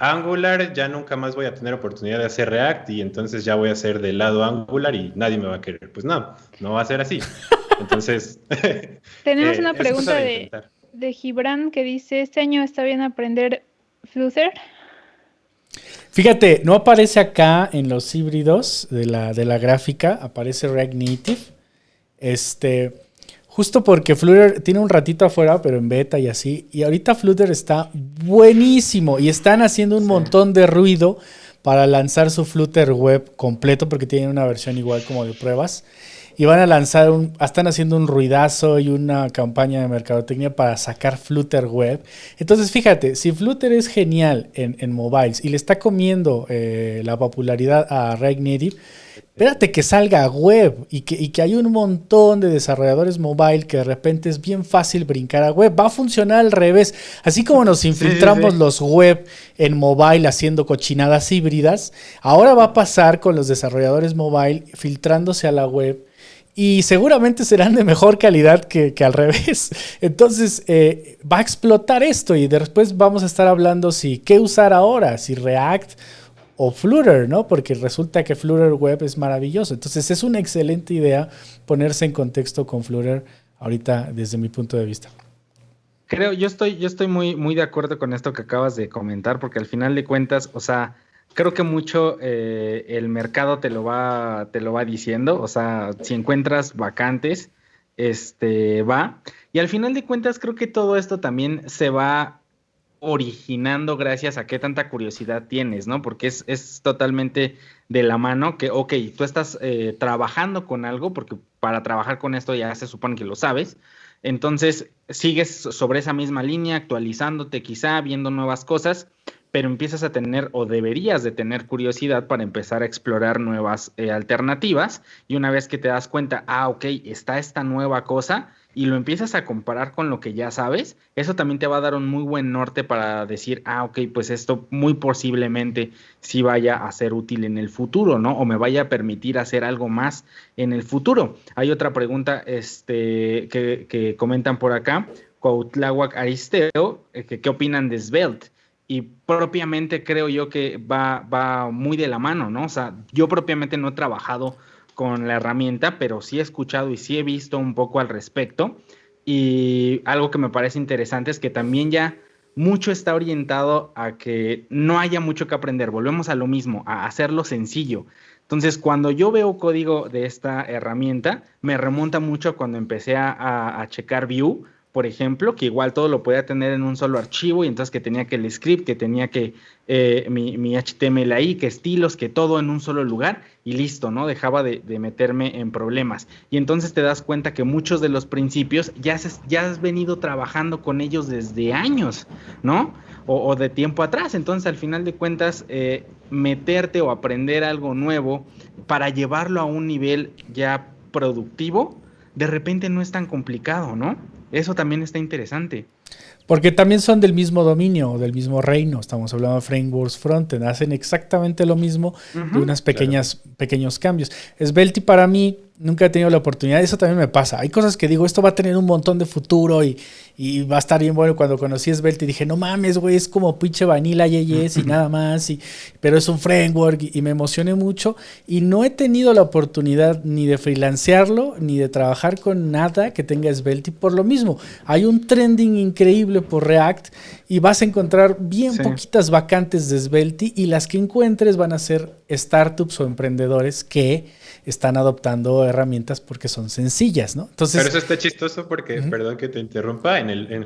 Angular, ya nunca más voy a tener oportunidad de hacer React y entonces ya voy a ser del lado Angular y nadie me va a querer. Pues no va a ser así. Entonces, tenemos una es pregunta cosa de intentar. de Gibran que dice, ¿este año está bien aprender Flutter? Fíjate, no aparece acá en los híbridos de la gráfica, aparece React Native. Justo porque Flutter tiene un ratito afuera, pero en beta y así. Y ahorita Flutter está buenísimo. Y están haciendo un montón de ruido para lanzar su Flutter web completo, porque tienen una versión igual como de pruebas. Y van a lanzar están haciendo un ruidazo y una campaña de mercadotecnia para sacar Flutter web. Entonces, fíjate, si Flutter es genial en mobiles y le está comiendo la popularidad a React Native, espérate que salga web y que hay un montón de desarrolladores mobile que de repente es bien fácil brincar a web. Va a funcionar al revés. Así como nos infiltramos los web en mobile haciendo cochinadas híbridas, ahora va a pasar con los desarrolladores mobile filtrándose a la web. Y seguramente serán de mejor calidad que al revés. Entonces va a explotar esto y después vamos a estar hablando qué usar ahora, si React o Flutter, ¿no? Porque resulta que Flutter Web es maravilloso. Entonces es una excelente idea ponerse en contexto con Flutter ahorita desde mi punto de vista. Yo estoy muy de acuerdo con esto que acabas de comentar, porque al final de cuentas, o sea, creo que mucho el mercado te lo va diciendo. O sea, si encuentras vacantes, va. Y al final de cuentas, creo que todo esto también se va originando gracias a qué tanta curiosidad tienes, ¿no? Porque es totalmente de la mano que, ok, tú estás trabajando con algo, porque para trabajar con esto ya se supone que lo sabes. Entonces, sigues sobre esa misma línea, actualizándote quizá, viendo nuevas cosas, pero empiezas a tener o deberías de tener curiosidad para empezar a explorar nuevas alternativas. Y una vez que te das cuenta, ok, está esta nueva cosa, y lo empiezas a comparar con lo que ya sabes, eso también te va a dar un muy buen norte para decir, ok, pues esto muy posiblemente sí vaya a ser útil en el futuro, ¿no? O me vaya a permitir hacer algo más en el futuro. Hay otra pregunta que comentan por acá, Cuauhtlahuac Aristeo, ¿qué opinan de Svelte? Y propiamente creo yo que va muy de la mano, ¿no? O sea, yo propiamente no he trabajado con la herramienta, pero sí he escuchado y sí he visto un poco al respecto. Y algo que me parece interesante es que también ya mucho está orientado a que no haya mucho que aprender. Volvemos a lo mismo, a hacerlo sencillo. Entonces, cuando yo veo código de esta herramienta, me remonta mucho cuando empecé a checar Vue, por ejemplo, que igual todo lo podía tener en un solo archivo y entonces que tenía que el script, que tenía que mi HTML ahí, que estilos, que todo en un solo lugar y listo, ¿no? Dejaba de meterme en problemas. Y entonces te das cuenta que muchos de los principios ya has venido trabajando con ellos desde años, ¿no? O de tiempo atrás. Entonces, al final de cuentas, meterte o aprender algo nuevo para llevarlo a un nivel ya productivo, de repente no es tan complicado, ¿no? Eso también está interesante. Porque también son del mismo dominio, del mismo reino. Estamos hablando de frameworks frontend. Hacen exactamente lo mismo de unos pequeños cambios. Svelte para mí nunca he tenido la oportunidad. Eso también me pasa. Hay cosas que digo, esto va a tener un montón de futuro y va a estar bien bueno. Cuando conocí Svelte dije, no mames, güey, es como pinche vanilla JS y nada más. Pero es un framework y me emocioné mucho. Y no he tenido la oportunidad ni de freelancearlo ni de trabajar con nada que tenga Svelte por lo mismo. Hay un trending increíble por React y vas a encontrar bien poquitas vacantes de Svelte y las que encuentres van a ser startups o emprendedores que están adoptando herramientas porque son sencillas, ¿no? Entonces, pero eso está chistoso porque, perdón que te interrumpa,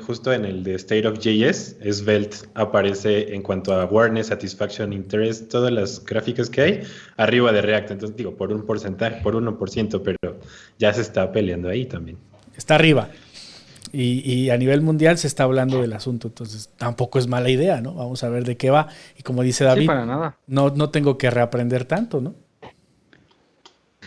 justo en el de State of JS, Svelte aparece en cuanto a awareness, satisfaction, interest, todas las gráficas que hay, arriba de React. Entonces digo, por un porcentaje, por 1%, pero ya se está peleando ahí también. Está arriba. Y a nivel mundial se está hablando del asunto, entonces tampoco es mala idea, ¿no? Vamos a ver de qué va. Y como dice David, para nada. No tengo que reaprender tanto, ¿no?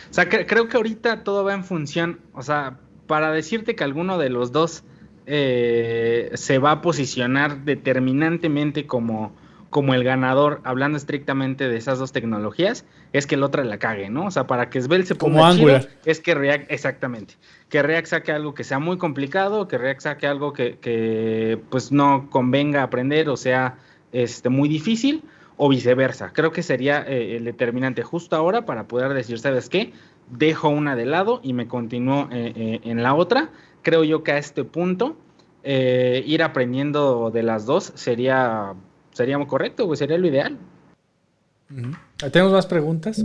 O sea, creo que ahorita todo va en función, o sea, para decirte que alguno de los dos se va a posicionar determinantemente como el ganador, hablando estrictamente de esas dos tecnologías, es que el otro la cague, ¿no? O sea, para que Svelte se ponga chido, es que React, exactamente, que React saque algo que sea muy complicado, que React saque algo que pues no convenga aprender o sea muy difícil, o viceversa. Creo que sería el determinante justo ahora para poder decir, ¿sabes qué? Dejo una de lado y me continúo en la otra. Creo yo que a este punto ir aprendiendo de las dos sería muy correcto, pues sería lo ideal. ¿Tenemos más preguntas?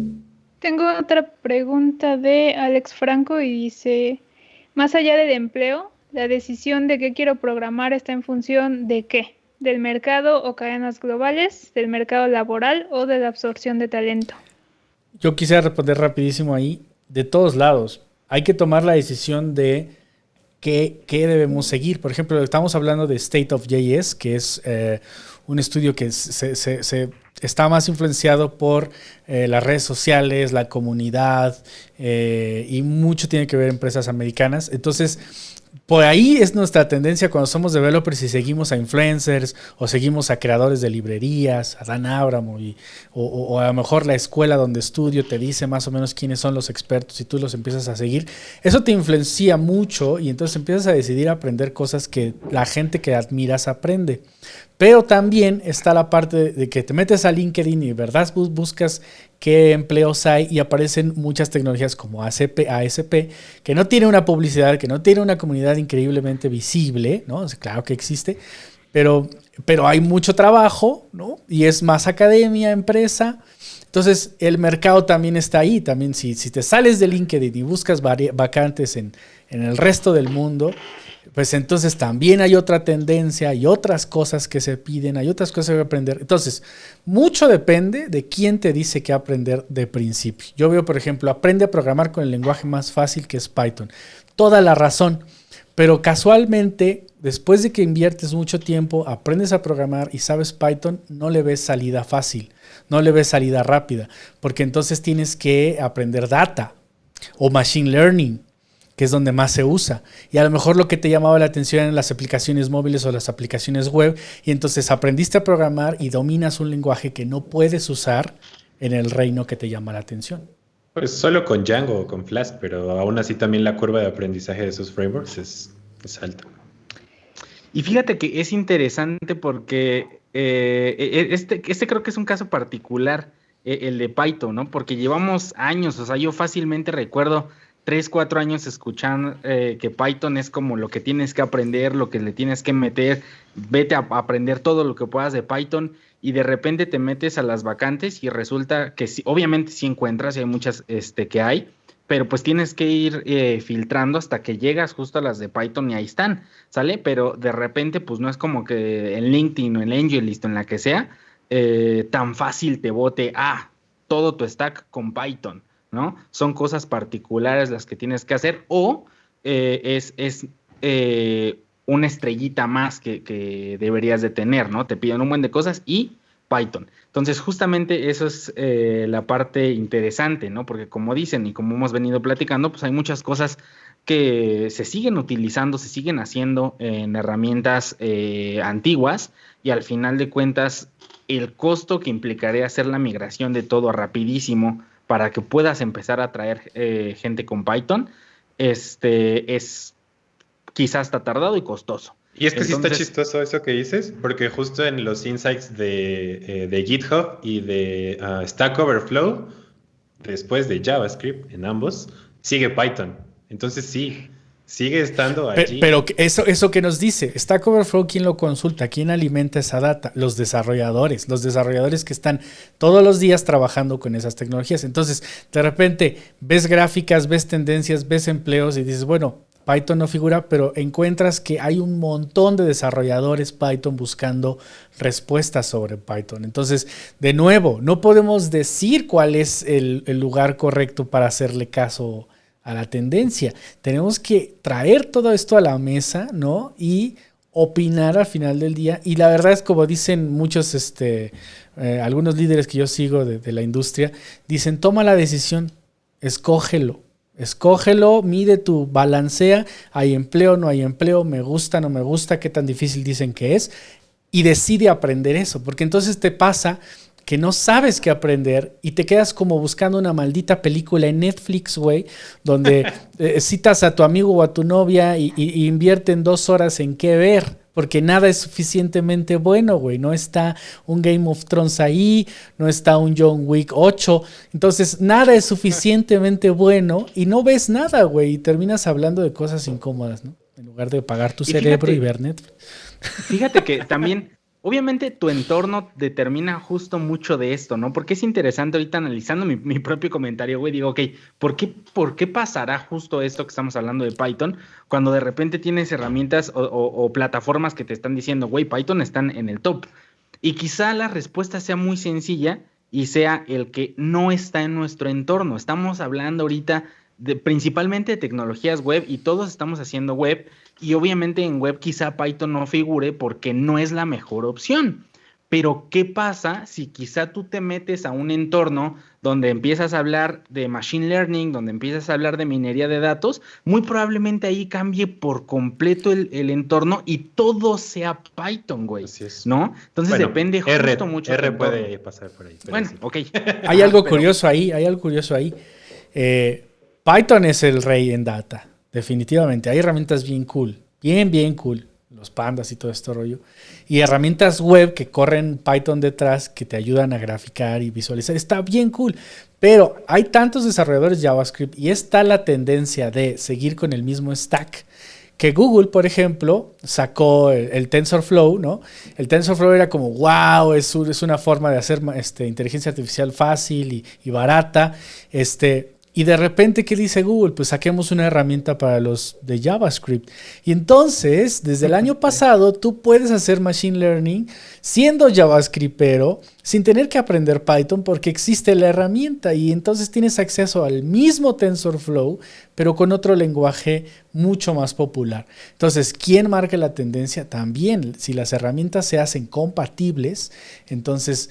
Tengo otra pregunta de Alex Franco y dice, más allá del empleo, la decisión de qué quiero programar está en función de qué, del mercado o cadenas globales, del mercado laboral o de la absorción de talento. Yo quisiera responder rapidísimo ahí, de todos lados. Hay que tomar la decisión de qué debemos seguir. Por ejemplo, estamos hablando de State of JS, que es un estudio que se está más influenciado por las redes sociales, la comunidad y mucho tiene que ver empresas americanas. Entonces, por ahí es nuestra tendencia cuando somos developers y seguimos a influencers o seguimos a creadores de librerías, a Dan Abramo o a lo mejor la escuela donde estudio te dice más o menos quiénes son los expertos y tú los empiezas a seguir. Eso te influencia mucho y entonces empiezas a decidir aprender cosas que la gente que admiras aprende. Pero también está la parte de que te metes a LinkedIn y verdad buscas qué empleos hay y aparecen muchas tecnologías como ASP, que no tiene una publicidad, que no tiene una comunidad increíblemente visible, ¿no? O sea, claro que existe, pero hay mucho trabajo, ¿no? Y es más academia, empresa. Entonces, el mercado también está ahí. También si te sales de LinkedIn y buscas vacantes en el resto del mundo, pues entonces también hay otra tendencia, hay otras cosas que se piden, hay otras cosas que aprender. Entonces, mucho depende de quién te dice qué aprender de principio. Yo veo, por ejemplo, aprende a programar con el lenguaje más fácil que es Python. Toda la razón, pero casualmente, después de que inviertes mucho tiempo, aprendes a programar y sabes Python, no le ves salida fácil, no le ves salida rápida, porque entonces tienes que aprender data o machine learning, que es donde más se usa. Y a lo mejor lo que te llamaba la atención eran las aplicaciones móviles o las aplicaciones web, y entonces aprendiste a programar y dominas un lenguaje que no puedes usar en el reino que te llama la atención. Pues solo con Django o con Flask, pero aún así también la curva de aprendizaje de esos frameworks es alta. Y fíjate que es interesante porque este creo que es un caso particular, el de Python, ¿no? Porque llevamos años, o sea, yo fácilmente recuerdo 3-4 años escuchando que Python es como lo que tienes que aprender, lo que le tienes que meter, vete a aprender todo lo que puedas de Python y de repente te metes a las vacantes y resulta que sí, obviamente sí encuentras y hay muchas que hay, pero pues tienes que ir filtrando hasta que llegas justo a las de Python y ahí están, ¿sale? Pero de repente pues no es como que en LinkedIn o en AngelList o en la que sea, tan fácil te bote, todo tu stack con Python, ¿no? Son cosas particulares las que tienes que hacer o es una estrellita más que deberías de tener, ¿no? Te piden un buen de cosas y Python. Entonces, justamente eso es la parte interesante, ¿no? Porque como dicen y como hemos venido platicando, pues hay muchas cosas que se siguen utilizando, se siguen haciendo en herramientas antiguas y al final de cuentas, el costo que implicaría hacer la migración de todo rapidísimo para que puedas empezar a traer gente con Python, es quizás está tardado y costoso. Y es que sí está chistoso eso que dices, porque justo en los insights de GitHub y de Stack Overflow, después de JavaScript en ambos, sigue Python. Entonces sí, sigue estando allí. Pero eso que nos dice, Stack Overflow, ¿quién lo consulta? ¿Quién alimenta esa data? Los desarrolladores que están todos los días trabajando con esas tecnologías. Entonces, de repente, ves gráficas, ves tendencias, ves empleos y dices, bueno, Python no figura, pero encuentras que hay un montón de desarrolladores Python buscando respuestas sobre Python. Entonces, de nuevo, no podemos decir cuál es el lugar correcto para hacerle caso a la tendencia. Tenemos que traer todo esto a la mesa, ¿no? Y opinar al final del día. Y la verdad es como dicen muchos, algunos líderes que yo sigo de la industria, dicen, toma la decisión, escógelo, mide tu balancea, hay empleo, no hay empleo, me gusta, no me gusta, qué tan difícil dicen que es, y decide aprender eso, porque entonces te pasa que no sabes qué aprender y te quedas como buscando una maldita película en Netflix, güey, donde citas a tu amigo o a tu novia y invierten 2 horas en qué ver. Porque nada es suficientemente bueno, güey. No está un Game of Thrones ahí, no está un John Wick 8. Entonces, nada es suficientemente bueno y no ves nada, güey. Y terminas hablando de cosas incómodas, ¿no? En lugar de pagar tu cerebro y ver Netflix. Fíjate que también, obviamente, tu entorno determina justo mucho de esto, ¿no? Porque es interesante ahorita analizando mi propio comentario, güey. Digo, ok, ¿por qué pasará justo esto que estamos hablando de Python cuando de repente tienes herramientas o plataformas que te están diciendo, güey, Python están en el top? Y quizá la respuesta sea muy sencilla y sea el que no está en nuestro entorno. Estamos hablando ahorita principalmente de tecnologías web y todos estamos haciendo web y obviamente en web quizá Python no figure porque no es la mejor opción. Pero ¿qué pasa si quizá tú te metes a un entorno donde empiezas a hablar de machine learning, donde empiezas a hablar de minería de datos? Muy probablemente ahí cambie por completo el entorno y todo sea Python, güey. Así es. ¿No? Entonces depende justo mucho. R puede pasar por ahí. Bueno, sí. ok. Hay algo curioso ahí, Python es el rey en data, definitivamente. Hay herramientas bien cool, bien cool. Los pandas y todo este rollo. Y herramientas web que corren Python detrás que te ayudan a graficar y visualizar. Está bien cool. Pero hay tantos desarrolladores JavaScript y está la tendencia de seguir con el mismo stack que Google, por ejemplo, sacó el TensorFlow, ¿no? El TensorFlow era como, wow, es una forma de hacer inteligencia artificial fácil y barata. Y de repente, ¿qué dice Google? Pues saquemos una herramienta para los de JavaScript. Y entonces, desde el año pasado, tú puedes hacer Machine Learning siendo JavaScriptero, sin tener que aprender Python, porque existe la herramienta. Y entonces tienes acceso al mismo TensorFlow, pero con otro lenguaje mucho más popular. Entonces, ¿quién marca la tendencia? También, si las herramientas se hacen compatibles, entonces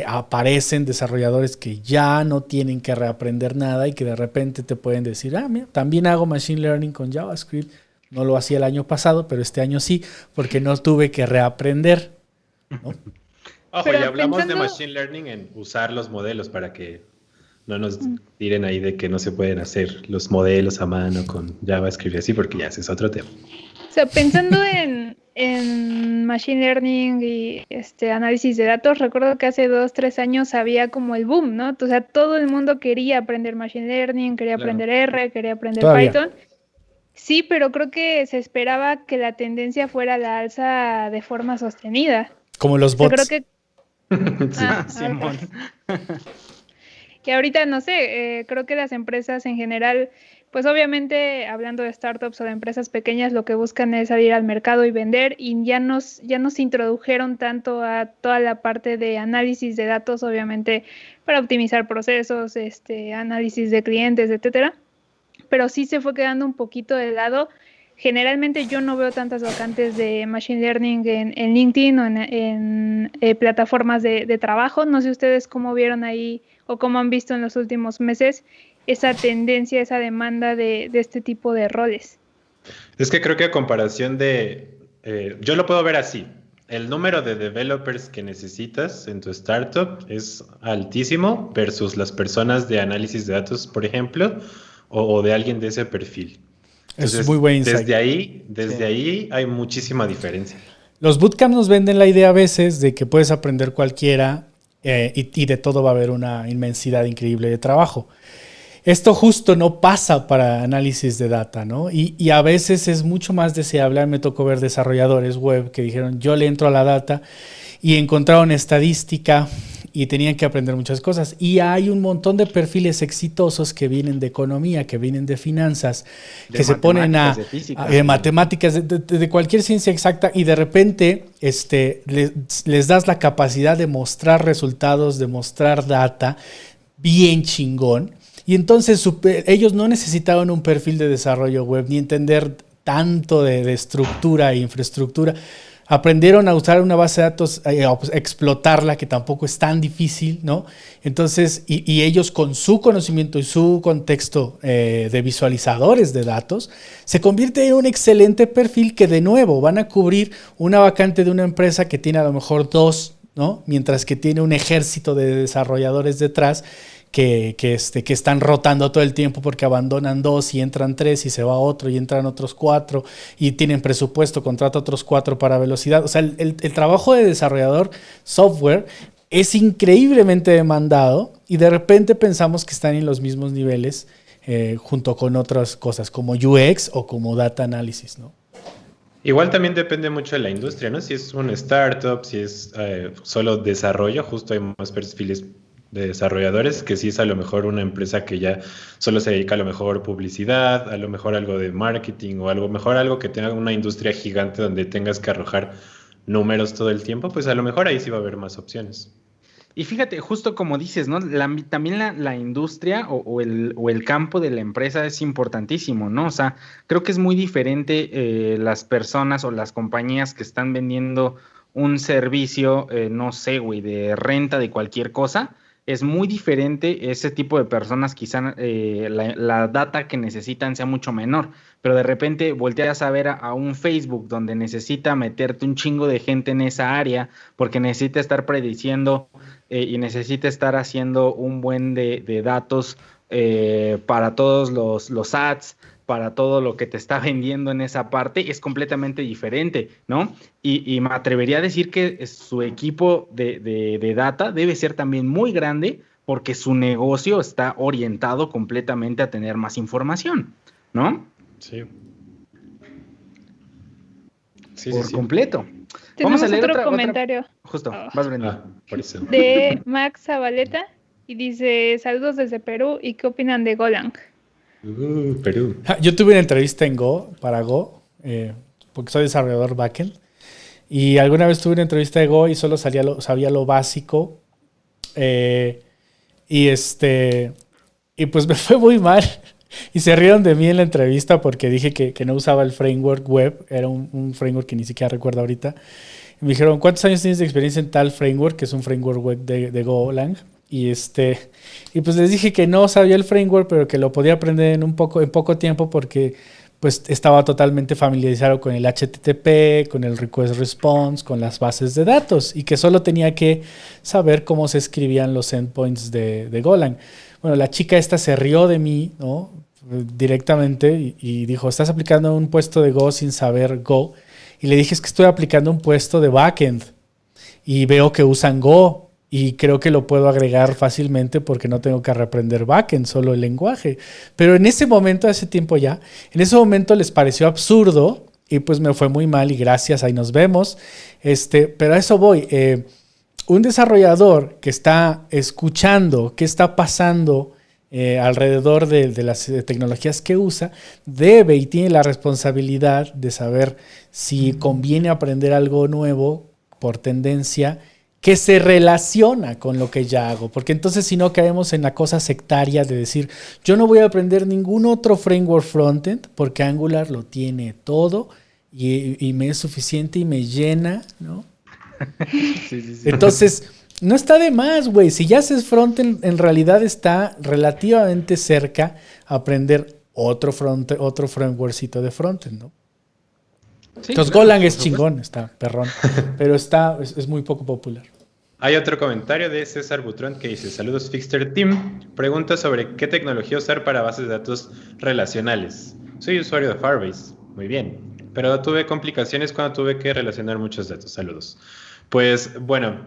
aparecen desarrolladores que ya no tienen que reaprender nada y que de repente te pueden decir, mira, también hago Machine Learning con JavaScript. No lo hacía el año pasado, pero este año sí, porque no tuve que reaprender, ¿no? Ojo, y hablamos de Machine Learning en usar los modelos para que no nos tiren ahí de que no se pueden hacer los modelos a mano con JavaScript y así, porque ya ese es otro tema. O sea, pensando en Machine Learning y análisis de datos, recuerdo que hace 2-3 años había como el boom, ¿no? O sea, todo el mundo quería aprender Machine Learning, quería aprender R, quería aprender Python. Sí, pero creo que se esperaba que la tendencia fuera a la alza de forma sostenida. Como los bots. Creo que... Simón. Que ahorita, no sé, creo que las empresas en general, pues obviamente hablando de startups o de empresas pequeñas, lo que buscan es salir al mercado y vender y ya nos introdujeron tanto a toda la parte de análisis de datos, obviamente para optimizar procesos, análisis de clientes, etcétera, pero sí se fue quedando un poquito de lado. Generalmente yo no veo tantas vacantes de Machine Learning en LinkedIn o en plataformas de trabajo. No sé ustedes cómo vieron ahí o cómo han visto en los últimos meses esa tendencia, esa demanda de este tipo de roles. Es que creo que a comparación yo lo puedo ver así. El número de developers que necesitas en tu startup es altísimo versus las personas de análisis de datos, por ejemplo, o de alguien de ese perfil. Entonces, es muy buen insight. Desde ahí hay muchísima diferencia. Los bootcamps nos venden la idea a veces de que puedes aprender cualquiera y de todo va a haber una inmensidad increíble de trabajo. Esto justo no pasa para análisis de data, ¿no? Y a veces es mucho más deseable. Me tocó ver desarrolladores web que dijeron, yo le entro a la data y encontraron estadística y tenían que aprender muchas cosas. Y hay un montón de perfiles exitosos que vienen de economía, que vienen de finanzas, que se ponen de matemáticas, de cualquier ciencia exacta, y de repente les das la capacidad de mostrar resultados, de mostrar data bien chingón. Y entonces ellos no necesitaban un perfil de desarrollo web ni entender tanto de estructura e infraestructura. Aprendieron a usar una base de datos, a explotarla, que tampoco es tan difícil, ¿no? Entonces, y ellos con su conocimiento y su contexto de visualizadores de datos, se convierte en un excelente perfil que de nuevo van a cubrir una vacante de una empresa que tiene a lo mejor 2, ¿no? Mientras que tiene un ejército de desarrolladores detrás que están rotando todo el tiempo porque abandonan 2 y entran 3 y se va otro y entran otros 4 y tienen presupuesto, contrata otros 4 para velocidad. O sea, el trabajo de desarrollador software es increíblemente demandado y de repente pensamos que están en los mismos niveles junto con otras cosas como UX o como data analysis, ¿no? Igual también depende mucho de la industria, ¿no? Si es una startup, si es solo desarrollo, justo hay más perfiles de desarrolladores, que sí es a lo mejor una empresa que ya solo se dedica a lo mejor publicidad, a lo mejor algo de marketing o algo que tenga una industria gigante donde tengas que arrojar números todo el tiempo, pues a lo mejor ahí sí va a haber más opciones. Y fíjate, justo como dices, ¿no? También la industria o el campo de la empresa es importantísimo, ¿no? O sea, creo que es muy diferente las personas o las compañías que están vendiendo un servicio, no sé, güey, de renta de cualquier cosa. Es muy diferente ese tipo de personas, quizá la data que necesitan sea mucho menor, pero de repente volteas a ver a un Facebook donde necesita meterte un chingo de gente en esa área porque necesita estar prediciendo y necesita estar haciendo un buen de datos para todos los ads, para todo lo que te está vendiendo en esa parte, es completamente diferente, ¿no? Y me atrevería a decir que su equipo de data debe ser también muy grande porque su negocio está orientado completamente a tener más información, ¿no? Sí. Por completo. Tenemos Vamos a leer otro comentario. Justo, vas, Brenda. Por eso. De Max Zabaleta y dice, saludos desde Perú, ¿y qué opinan de Golang? Perú. Yo tuve una entrevista en para Go, porque soy desarrollador backend, y alguna vez tuve una entrevista de Go y solo sabía lo básico, y pues me fue muy mal, y se rieron de mí en la entrevista porque dije que no usaba el framework web, era un framework que ni siquiera recuerdo ahorita, y me dijeron, ¿cuántos años tienes de experiencia en tal framework? Que es un framework web de Golang. Y pues les dije que no sabía el framework, pero que lo podía aprender en poco tiempo porque pues estaba totalmente familiarizado con el HTTP, con el request response, con las bases de datos y que solo tenía que saber cómo se escribían los endpoints de Golang. Bueno, la chica esta se rió de mí, ¿no? Directamente y dijo, estás aplicando un puesto de Go sin saber Go. Y le dije, es que estoy aplicando un puesto de backend y veo que usan Go. Y creo que lo puedo agregar fácilmente porque no tengo que reaprender backend, solo el lenguaje. Pero en ese momento, hace tiempo ya, en ese momento les pareció absurdo y pues me fue muy mal y gracias, ahí nos vemos. Pero a eso voy. un desarrollador que está escuchando qué está pasando alrededor de las tecnologías que usa, debe y tiene la responsabilidad de saber si conviene aprender algo nuevo por tendencia que se relaciona con lo que ya hago, porque entonces si no caemos en la cosa sectaria de decir, yo no voy a aprender ningún otro framework frontend porque Angular lo tiene todo y me es suficiente y me llena, ¿no? Sí. Entonces, no está de más, güey. Si ya haces frontend, en realidad está relativamente cerca a aprender otro frameworkcito de frontend, ¿no? Sí, entonces claro, Golang es chingón, está perrón, pero es muy poco popular. Hay otro comentario de César Butrón que dice: saludos Fixter Team, pregunta sobre qué tecnología usar para bases de datos relacionales. Soy usuario de Firebase, muy bien, pero tuve complicaciones cuando tuve que relacionar muchos datos. Saludos. Pues bueno,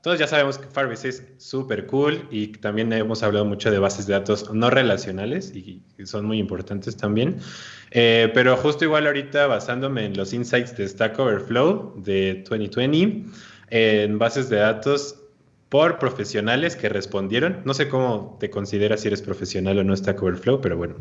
todos ya sabemos que Firebase es súper cool y también hemos hablado mucho de bases de datos no relacionales y son muy importantes también. Pero justo igual ahorita basándome en los insights de Stack Overflow de 2020, en bases de datos por profesionales que respondieron. No sé cómo te consideras si eres profesional o no Stack Overflow, pero bueno.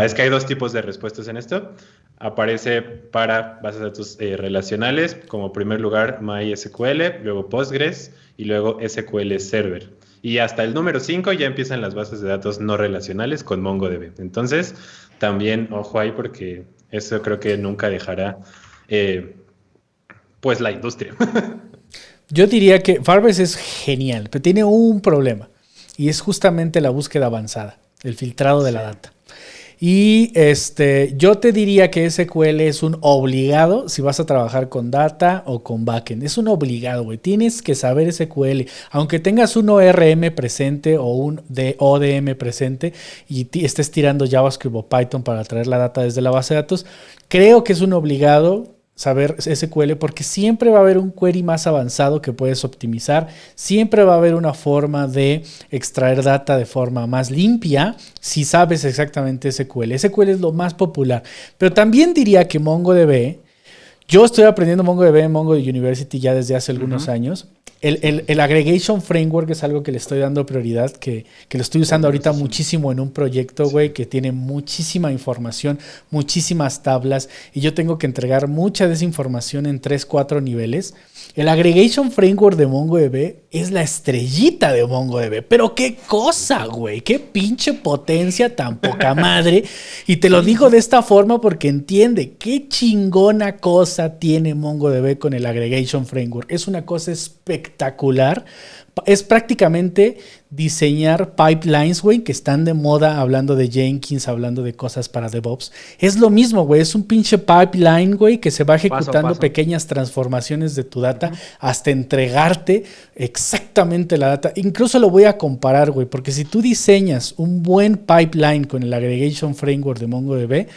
Es que hay dos tipos de respuestas en esto. Aparece para bases de datos relacionales, como primer lugar MySQL, luego Postgres y luego SQL Server. Y hasta el número 5 ya empiezan las bases de datos no relacionales con MongoDB. Entonces, también ojo ahí porque eso creo que nunca dejará pues la industria. Yo diría que Firebase es genial, pero tiene un problema y es justamente la búsqueda avanzada, el filtrado de la data. Y yo te diría que SQL es un obligado si vas a trabajar con data o con backend. Es un obligado, güey. Tienes que saber SQL. Aunque tengas un ORM presente o un ODM presente y estés tirando JavaScript o Python para traer la data desde la base de datos, creo que es un obligado saber SQL porque siempre va a haber un query más avanzado que puedes optimizar, siempre va a haber una forma de extraer data de forma más limpia si sabes exactamente SQL. SQL es lo más popular, pero también diría que MongoDB, yo estoy aprendiendo MongoDB en Mongo University ya desde hace algunos años. El Aggregation Framework es algo que le estoy dando prioridad, que lo estoy usando ahorita muchísimo en un proyecto, güey, que tiene muchísima información, muchísimas tablas, y yo tengo que entregar mucha de esa información en 3, 4 niveles. El Aggregation Framework de MongoDB es la estrellita de MongoDB, pero qué cosa, güey, qué pinche potencia tan poca madre, y te lo digo de esta forma porque entiende qué chingona cosa tiene MongoDB con el Aggregation Framework. Es una cosa espectacular. Es prácticamente diseñar pipelines, güey, que están de moda hablando de Jenkins, hablando de cosas para DevOps. Es lo mismo, güey, es un pinche pipeline, güey, que se va ejecutando pequeñas transformaciones de tu data hasta entregarte exactamente la data. Incluso lo voy a comparar, güey, porque si tú diseñas un buen pipeline con el Aggregation Framework de MongoDB,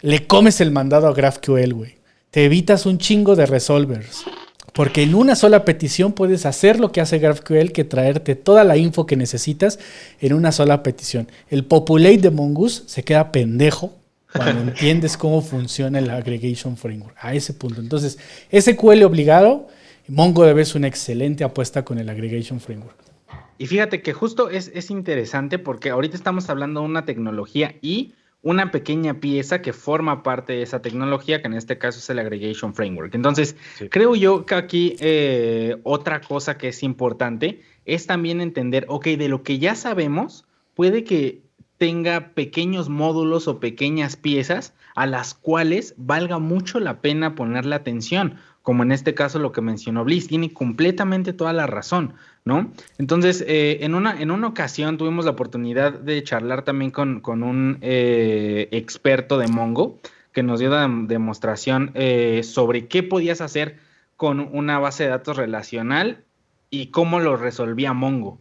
le comes el mandado a GraphQL, güey. Te evitas un chingo de resolvers. Porque en una sola petición puedes hacer lo que hace GraphQL, que traerte toda la info que necesitas en una sola petición. El populate de Mongoose se queda pendejo cuando entiendes cómo funciona el Aggregation Framework. A ese punto. Entonces, SQL obligado, MongoDB es una excelente apuesta con el Aggregation Framework. Y fíjate que justo es interesante porque ahorita estamos hablando de una tecnología y una pequeña pieza que forma parte de esa tecnología, que en este caso es el Aggregation Framework. Entonces, creo yo que aquí otra cosa que es importante es también entender, ok, de lo que ya sabemos, puede que tenga pequeños módulos o pequeñas piezas a las cuales valga mucho la pena ponerle atención, como en este caso lo que mencionó Bliss, tiene completamente toda la razón, ¿no? Entonces, en una ocasión tuvimos la oportunidad de charlar también con un experto de Mongo que nos dio una demostración sobre qué podías hacer con una base de datos relacional y cómo lo resolvía Mongo,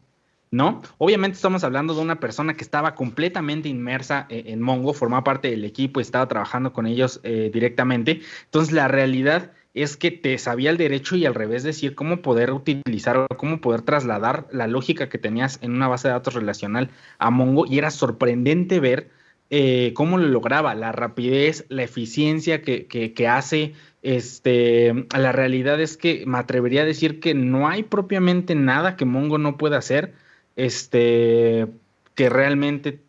¿no? Obviamente estamos hablando de una persona que estaba completamente inmersa en Mongo, formaba parte del equipo y estaba trabajando con ellos directamente. Entonces, la realidad es que te sabía al derecho y al revés decir cómo poder utilizar o cómo poder trasladar la lógica que tenías en una base de datos relacional a Mongo, y era sorprendente ver cómo lo lograba, la rapidez, la eficiencia que hace. La realidad es que me atrevería a decir que no hay propiamente nada que Mongo no pueda hacer, que realmente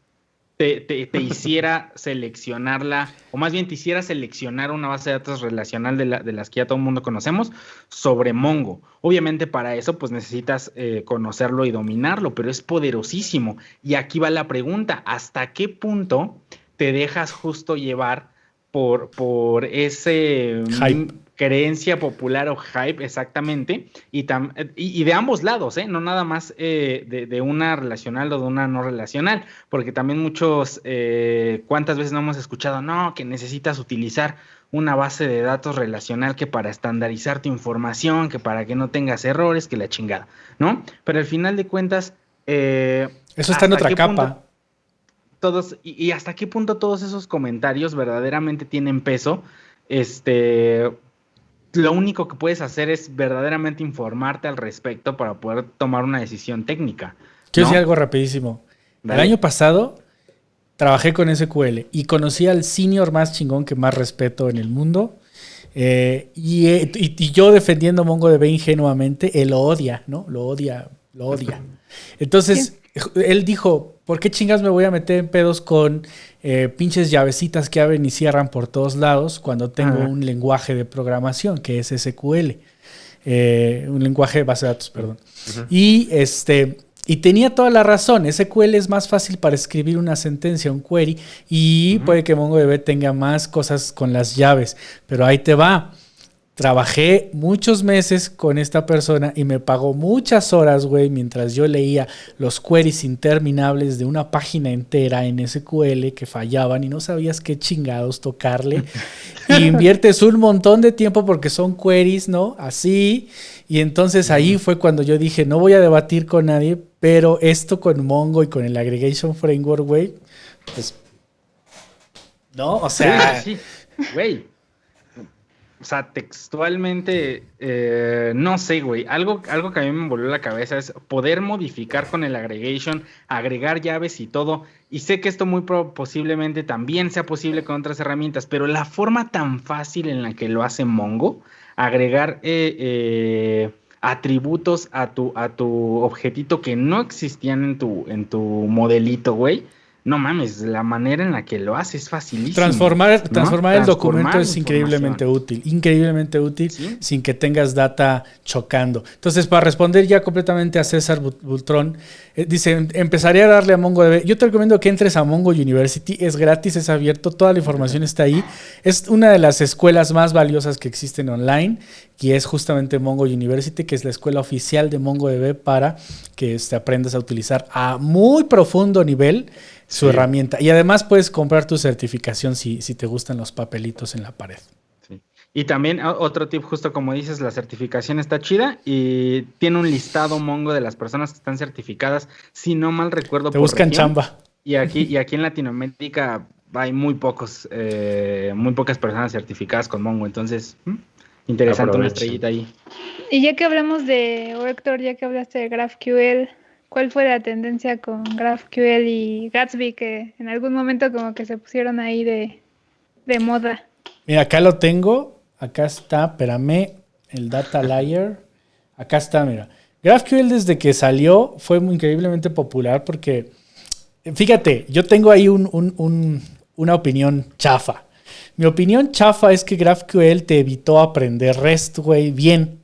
te hiciera seleccionarla, o más bien te hiciera seleccionar una base de datos relacional de las que ya todo el mundo conocemos sobre Mongo. Obviamente para eso pues necesitas conocerlo y dominarlo, pero es poderosísimo. Y aquí va la pregunta, ¿hasta qué punto te dejas justo llevar por ese Hype. creencia popular o hype exactamente, y de ambos lados, no nada más de una relacional o de una no relacional, porque también muchos, ¿cuántas veces no hemos escuchado? No, que necesitas utilizar una base de datos relacional que para estandarizar tu información, que para que no tengas errores, que la chingada, ¿no? Pero al final de cuentas, eso está en otra capa. Y hasta qué punto todos esos comentarios verdaderamente tienen peso. Lo único que puedes hacer es verdaderamente informarte al respecto para poder tomar una decisión técnica, ¿no? Quiero decir algo rapidísimo. Dale. El año pasado trabajé con SQL y conocí al senior más chingón que más respeto en el mundo. Y yo defendiendo MongoDB ingenuamente, él lo odia, ¿no? Lo odia. Entonces, él dijo, ¿por qué chingas me voy a meter en pedos con pinches llavecitas que abren y cierran por todos lados cuando tengo un lenguaje de programación que es SQL? Un lenguaje de base de datos, perdón. Y tenía toda la razón. SQL es más fácil para escribir una sentencia, un query, y puede que MongoDB tenga más cosas con las llaves. Pero ahí te va. Trabajé muchos meses con esta persona y me pagó muchas horas, güey, mientras yo leía los queries interminables de una página entera en SQL que fallaban y no sabías qué chingados tocarle. Y inviertes un montón de tiempo porque son queries, ¿no? Así. Y entonces ahí fue cuando yo dije, no voy a debatir con nadie, pero esto con Mongo y con el Aggregation Framework, güey, pues, ¿no? O sea... Sí, güey. O sea, textualmente, no sé, güey. Algo que a mí me volvió la cabeza es poder modificar con el aggregation, agregar llaves y todo. Y sé que esto muy posiblemente también sea posible con otras herramientas, pero la forma tan fácil en la que lo hace Mongo, agregar atributos a tu objetito que no existían en tu modelito, güey. No mames, la manera en la que lo hace es facilísimo. Transformar el documento es increíblemente útil, ¿sí? Sin que tengas data chocando. Entonces, para responder ya completamente a César Bultrón, dice, empezaré a darle a MongoDB. Yo te recomiendo que entres a Mongo University, es gratis, es abierto, toda la información está ahí. Es una de las escuelas más valiosas que existen online, y es justamente Mongo University, que es la escuela oficial de MongoDB para que aprendas a utilizar a muy profundo nivel su herramienta. Y además puedes comprar tu certificación si te gustan los papelitos en la pared. Sí. Y también otro tip, justo como dices, la certificación está chida y tiene un listado Mongo de las personas que están certificadas, si no mal recuerdo. Te buscan región. Chamba. Y aquí en Latinoamérica hay muy pocas personas certificadas con Mongo, entonces interesante. Aprovechen. Una estrellita ahí. Y ya que hablamos de, Héctor, ya que hablaste de GraphQL, ¿cuál fue la tendencia con GraphQL y Gatsby, que en algún momento como que se pusieron ahí de moda? Mira, acá lo tengo. Acá está, espérame, el Data Layer. Acá está, mira. GraphQL desde que salió fue muy increíblemente popular porque, fíjate, yo tengo ahí una opinión chafa. Mi opinión chafa es que GraphQL te evitó aprender REST, güey, bien.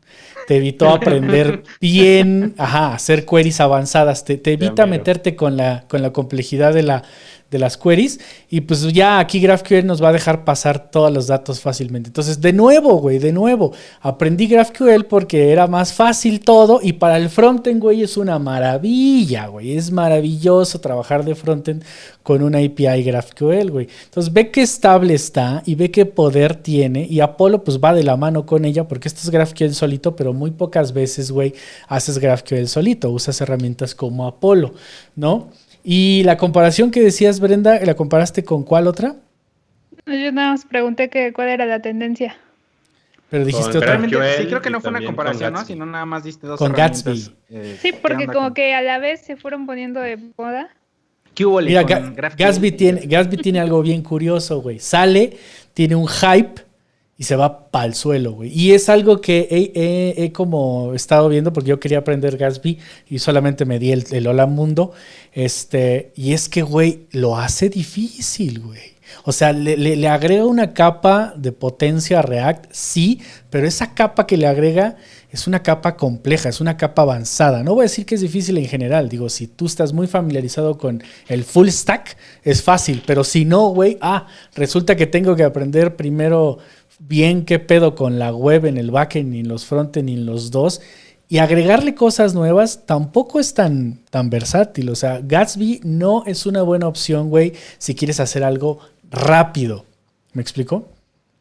Te evitó aprender bien, hacer queries avanzadas. Te evita meterte con la complejidad de las queries. Y pues ya aquí GraphQL nos va a dejar pasar todos los datos fácilmente. Entonces, de nuevo, aprendí GraphQL porque era más fácil todo. Y para el frontend, güey, es una maravilla, güey. Es maravilloso trabajar de frontend con una API GraphQL, güey. Entonces, ve qué estable está y ve qué poder tiene. Y Apollo, pues, va de la mano con ella porque esto es GraphQL solito, pero muy pocas veces, güey, haces GraphQL solito. Usas herramientas como Apollo, ¿no? Y la comparación que decías, Brenda, ¿la comparaste con cuál otra? Yo nada más pregunté cuál era la tendencia. Pero dijiste otra. Sí, creo que no fue una comparación, ¿no? Sino nada más diste dos con herramientas. Gatsby. Sí, porque como que a la vez se fueron poniendo de moda. ¿Qué hubo Mira, con GraphQL? Gatsby tiene algo bien curioso, güey. Sale, tiene un hype y se va para el suelo, güey. Y es algo que he como estado viendo porque yo quería aprender Gatsby y solamente me di el hola mundo. Y es que, güey, lo hace difícil, güey. O sea, le agrega una capa de potencia a React, sí, pero esa capa que le agrega es una capa compleja, es una capa avanzada. No voy a decir que es difícil en general. Digo, si tú estás muy familiarizado con el full stack, es fácil. Pero si no, güey, resulta que tengo que aprender primero bien qué pedo con la web en el backend, ni en los frontend, ni en los dos. Y agregarle cosas nuevas tampoco es tan versátil. O sea, Gatsby no es una buena opción, güey, si quieres hacer algo rápido. ¿Me explico?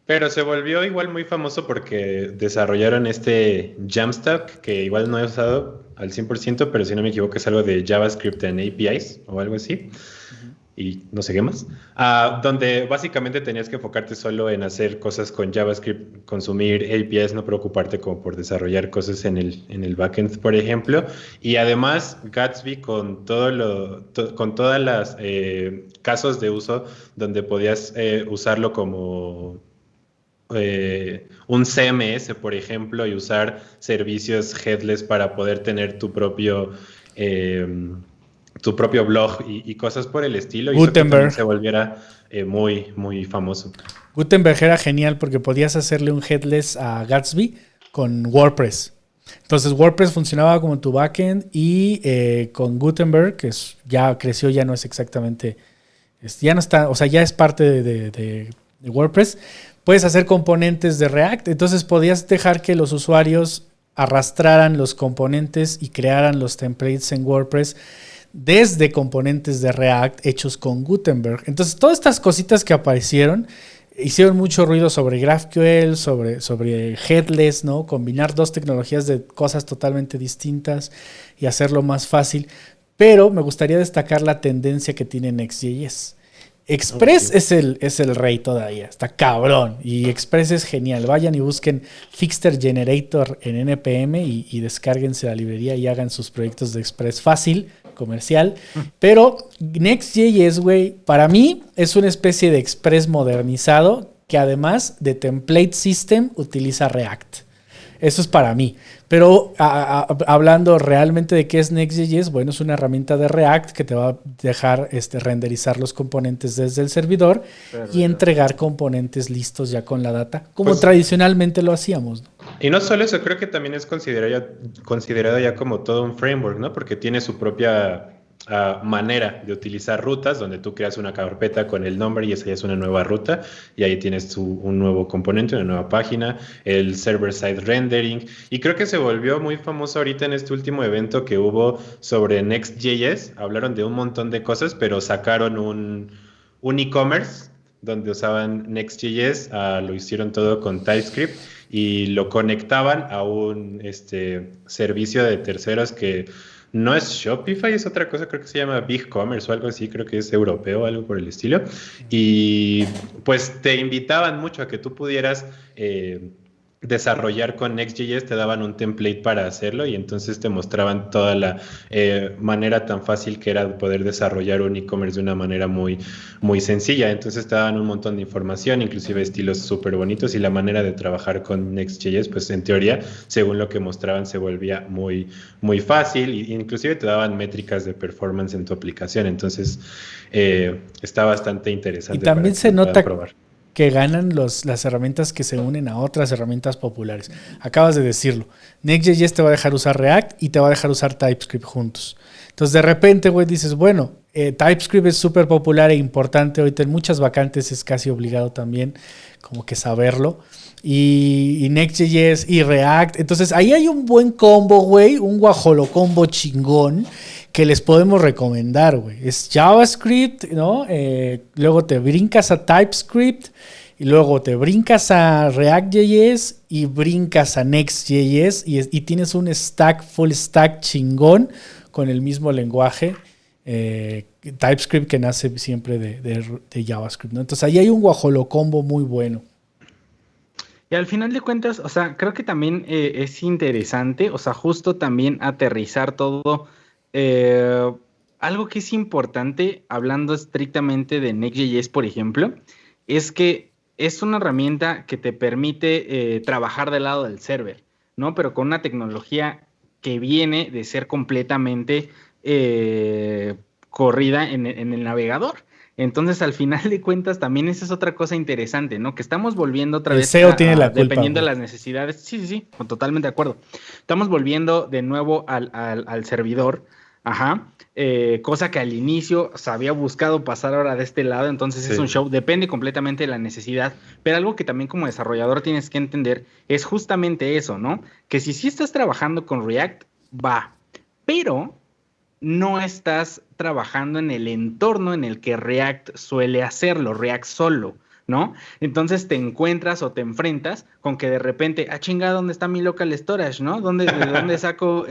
Pero se volvió igual muy famoso porque desarrollaron este Jamstack, que igual no he usado al 100%, pero si no me equivoco es algo de JavaScript en APIs o algo así. Y no sé qué más. Donde básicamente tenías que enfocarte solo en hacer cosas con JavaScript, consumir APIs, no preocuparte como por desarrollar cosas en el backend, por ejemplo. Y además Gatsby con con todas las casos de uso donde podías usarlo como un CMS, por ejemplo, y usar servicios headless para poder tener tu propio blog y cosas por el estilo. Y eso que también se volviera muy, muy famoso. Gutenberg era genial porque podías hacerle un headless a Gatsby con WordPress. Entonces WordPress funcionaba como tu backend y con Gutenberg, que ya creció, ya no es exactamente, ya no está, o sea, ya es parte de WordPress. Puedes hacer componentes de React, entonces podías dejar que los usuarios arrastraran los componentes y crearan los templates en WordPress desde componentes de React hechos con Gutenberg. Entonces, todas estas cositas que aparecieron hicieron mucho ruido sobre GraphQL, sobre Headless, ¿no? Combinar dos tecnologías de cosas totalmente distintas y hacerlo más fácil. Pero me gustaría destacar la tendencia que tiene Next.js. Express es el rey todavía, está cabrón. Y Express es genial. Vayan y busquen Fixter Generator en NPM y descárguense la librería y hagan sus proyectos de Express fácil, comercial. Pero Next.js, güey, para mí es una especie de Express modernizado que además de template system utiliza React. Eso es para mí. Pero hablando realmente de qué es Next.js, bueno, es una herramienta de React que te va a dejar renderizar los componentes desde el servidor y entregar componentes listos ya con la data, como pues, tradicionalmente lo hacíamos, ¿no? Y no solo eso, creo que también es considerado ya como todo un framework, ¿no? Porque tiene su propia manera de utilizar rutas, donde tú creas una carpeta con el nombre y esa ya es una nueva ruta, y ahí tienes un nuevo componente, una nueva página, el server-side rendering, y creo que se volvió muy famoso ahorita en este último evento que hubo sobre Next.js. Hablaron de un montón de cosas, pero sacaron un e-commerce donde usaban Next.js, lo hicieron todo con TypeScript y lo conectaban a un servicio de terceros que no es Shopify, es otra cosa, creo que se llama BigCommerce o algo así, creo que es europeo, algo por el estilo. Y pues te invitaban mucho a que tú pudieras desarrollar con Next.js, te daban un template para hacerlo y entonces te mostraban toda la manera tan fácil que era poder desarrollar un e-commerce de una manera muy, muy sencilla. Entonces te daban un montón de información, inclusive estilos súper bonitos, y la manera de trabajar con Next.js, pues en teoría, según lo que mostraban, se volvía muy, muy fácil, e inclusive te daban métricas de performance en tu aplicación. Entonces está bastante interesante. Y también se nota que ganan las herramientas que se unen a otras herramientas populares. Acabas de decirlo. Next.js te va a dejar usar React y te va a dejar usar TypeScript juntos. Entonces, de repente, güey, dices, bueno, TypeScript es súper popular e importante. Ahorita en muchas vacantes es casi obligado también como que saberlo. Y Next.js y React. Entonces, ahí hay un buen combo, güey, un guajolo combo chingón que les podemos recomendar, güey. Es JavaScript, ¿no? Luego te brincas a TypeScript y luego te brincas a React.js y brincas a Next.js y tienes un full stack chingón con el mismo lenguaje TypeScript que nace siempre de JavaScript, ¿no? Entonces ahí hay un guajolocombo muy bueno. Y al final de cuentas, o sea, creo que también es interesante, o sea, justo también aterrizar todo algo que es importante, hablando estrictamente de Next.js, por ejemplo, es que es una herramienta que te permite trabajar del lado del server, ¿no? Pero con una tecnología que viene de ser completamente corrida en el navegador. Entonces, al final de cuentas, también esa es otra cosa interesante, ¿no? Que estamos volviendo otra vez SEO tiene la culpa, dependiendo de güey. las necesidades. Sí, totalmente de acuerdo. Estamos volviendo de nuevo al servidor, ajá, cosa que al inicio se había buscado pasar ahora de este lado, entonces es un show, depende completamente de la necesidad, pero algo que también como desarrollador tienes que entender es justamente eso, ¿no? Que si estás trabajando con React, va, pero no estás trabajando en el entorno en el que React suele hacerlo, React solo, ¿no? Entonces te encuentras o te enfrentas con que de repente, chingada, ¿dónde está mi local storage, no? ¿De dónde saco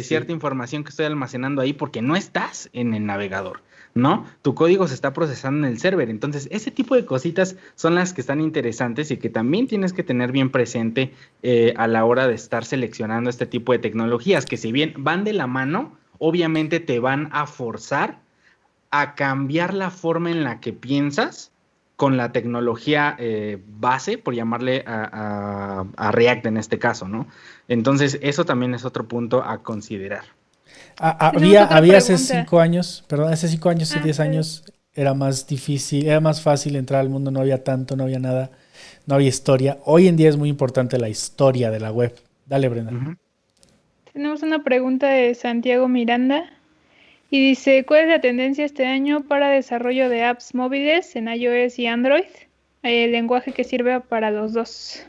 cierta información que estoy almacenando ahí? Porque no estás en el navegador, ¿no? Tu código se está procesando en el server. Entonces, ese tipo de cositas son las que están interesantes y que también tienes que tener bien presente a la hora de estar seleccionando este tipo de tecnologías, que si bien van de la mano, obviamente te van a forzar a cambiar la forma en la que piensas con la tecnología base, por llamarle a React en este caso, ¿no? Entonces, eso también es otro punto a considerar. Había hace 5 años, perdón, hace 5 años, hace 10 años, era más difícil, era más fácil entrar al mundo, no había tanto, no había nada, no había historia. Hoy en día es muy importante la historia de la web. Dale, Brenda. Uh-huh. Tenemos una pregunta de Santiago Miranda y dice, ¿cuál es la tendencia este año para desarrollo de apps móviles en iOS y Android? El lenguaje que sirve para los dos.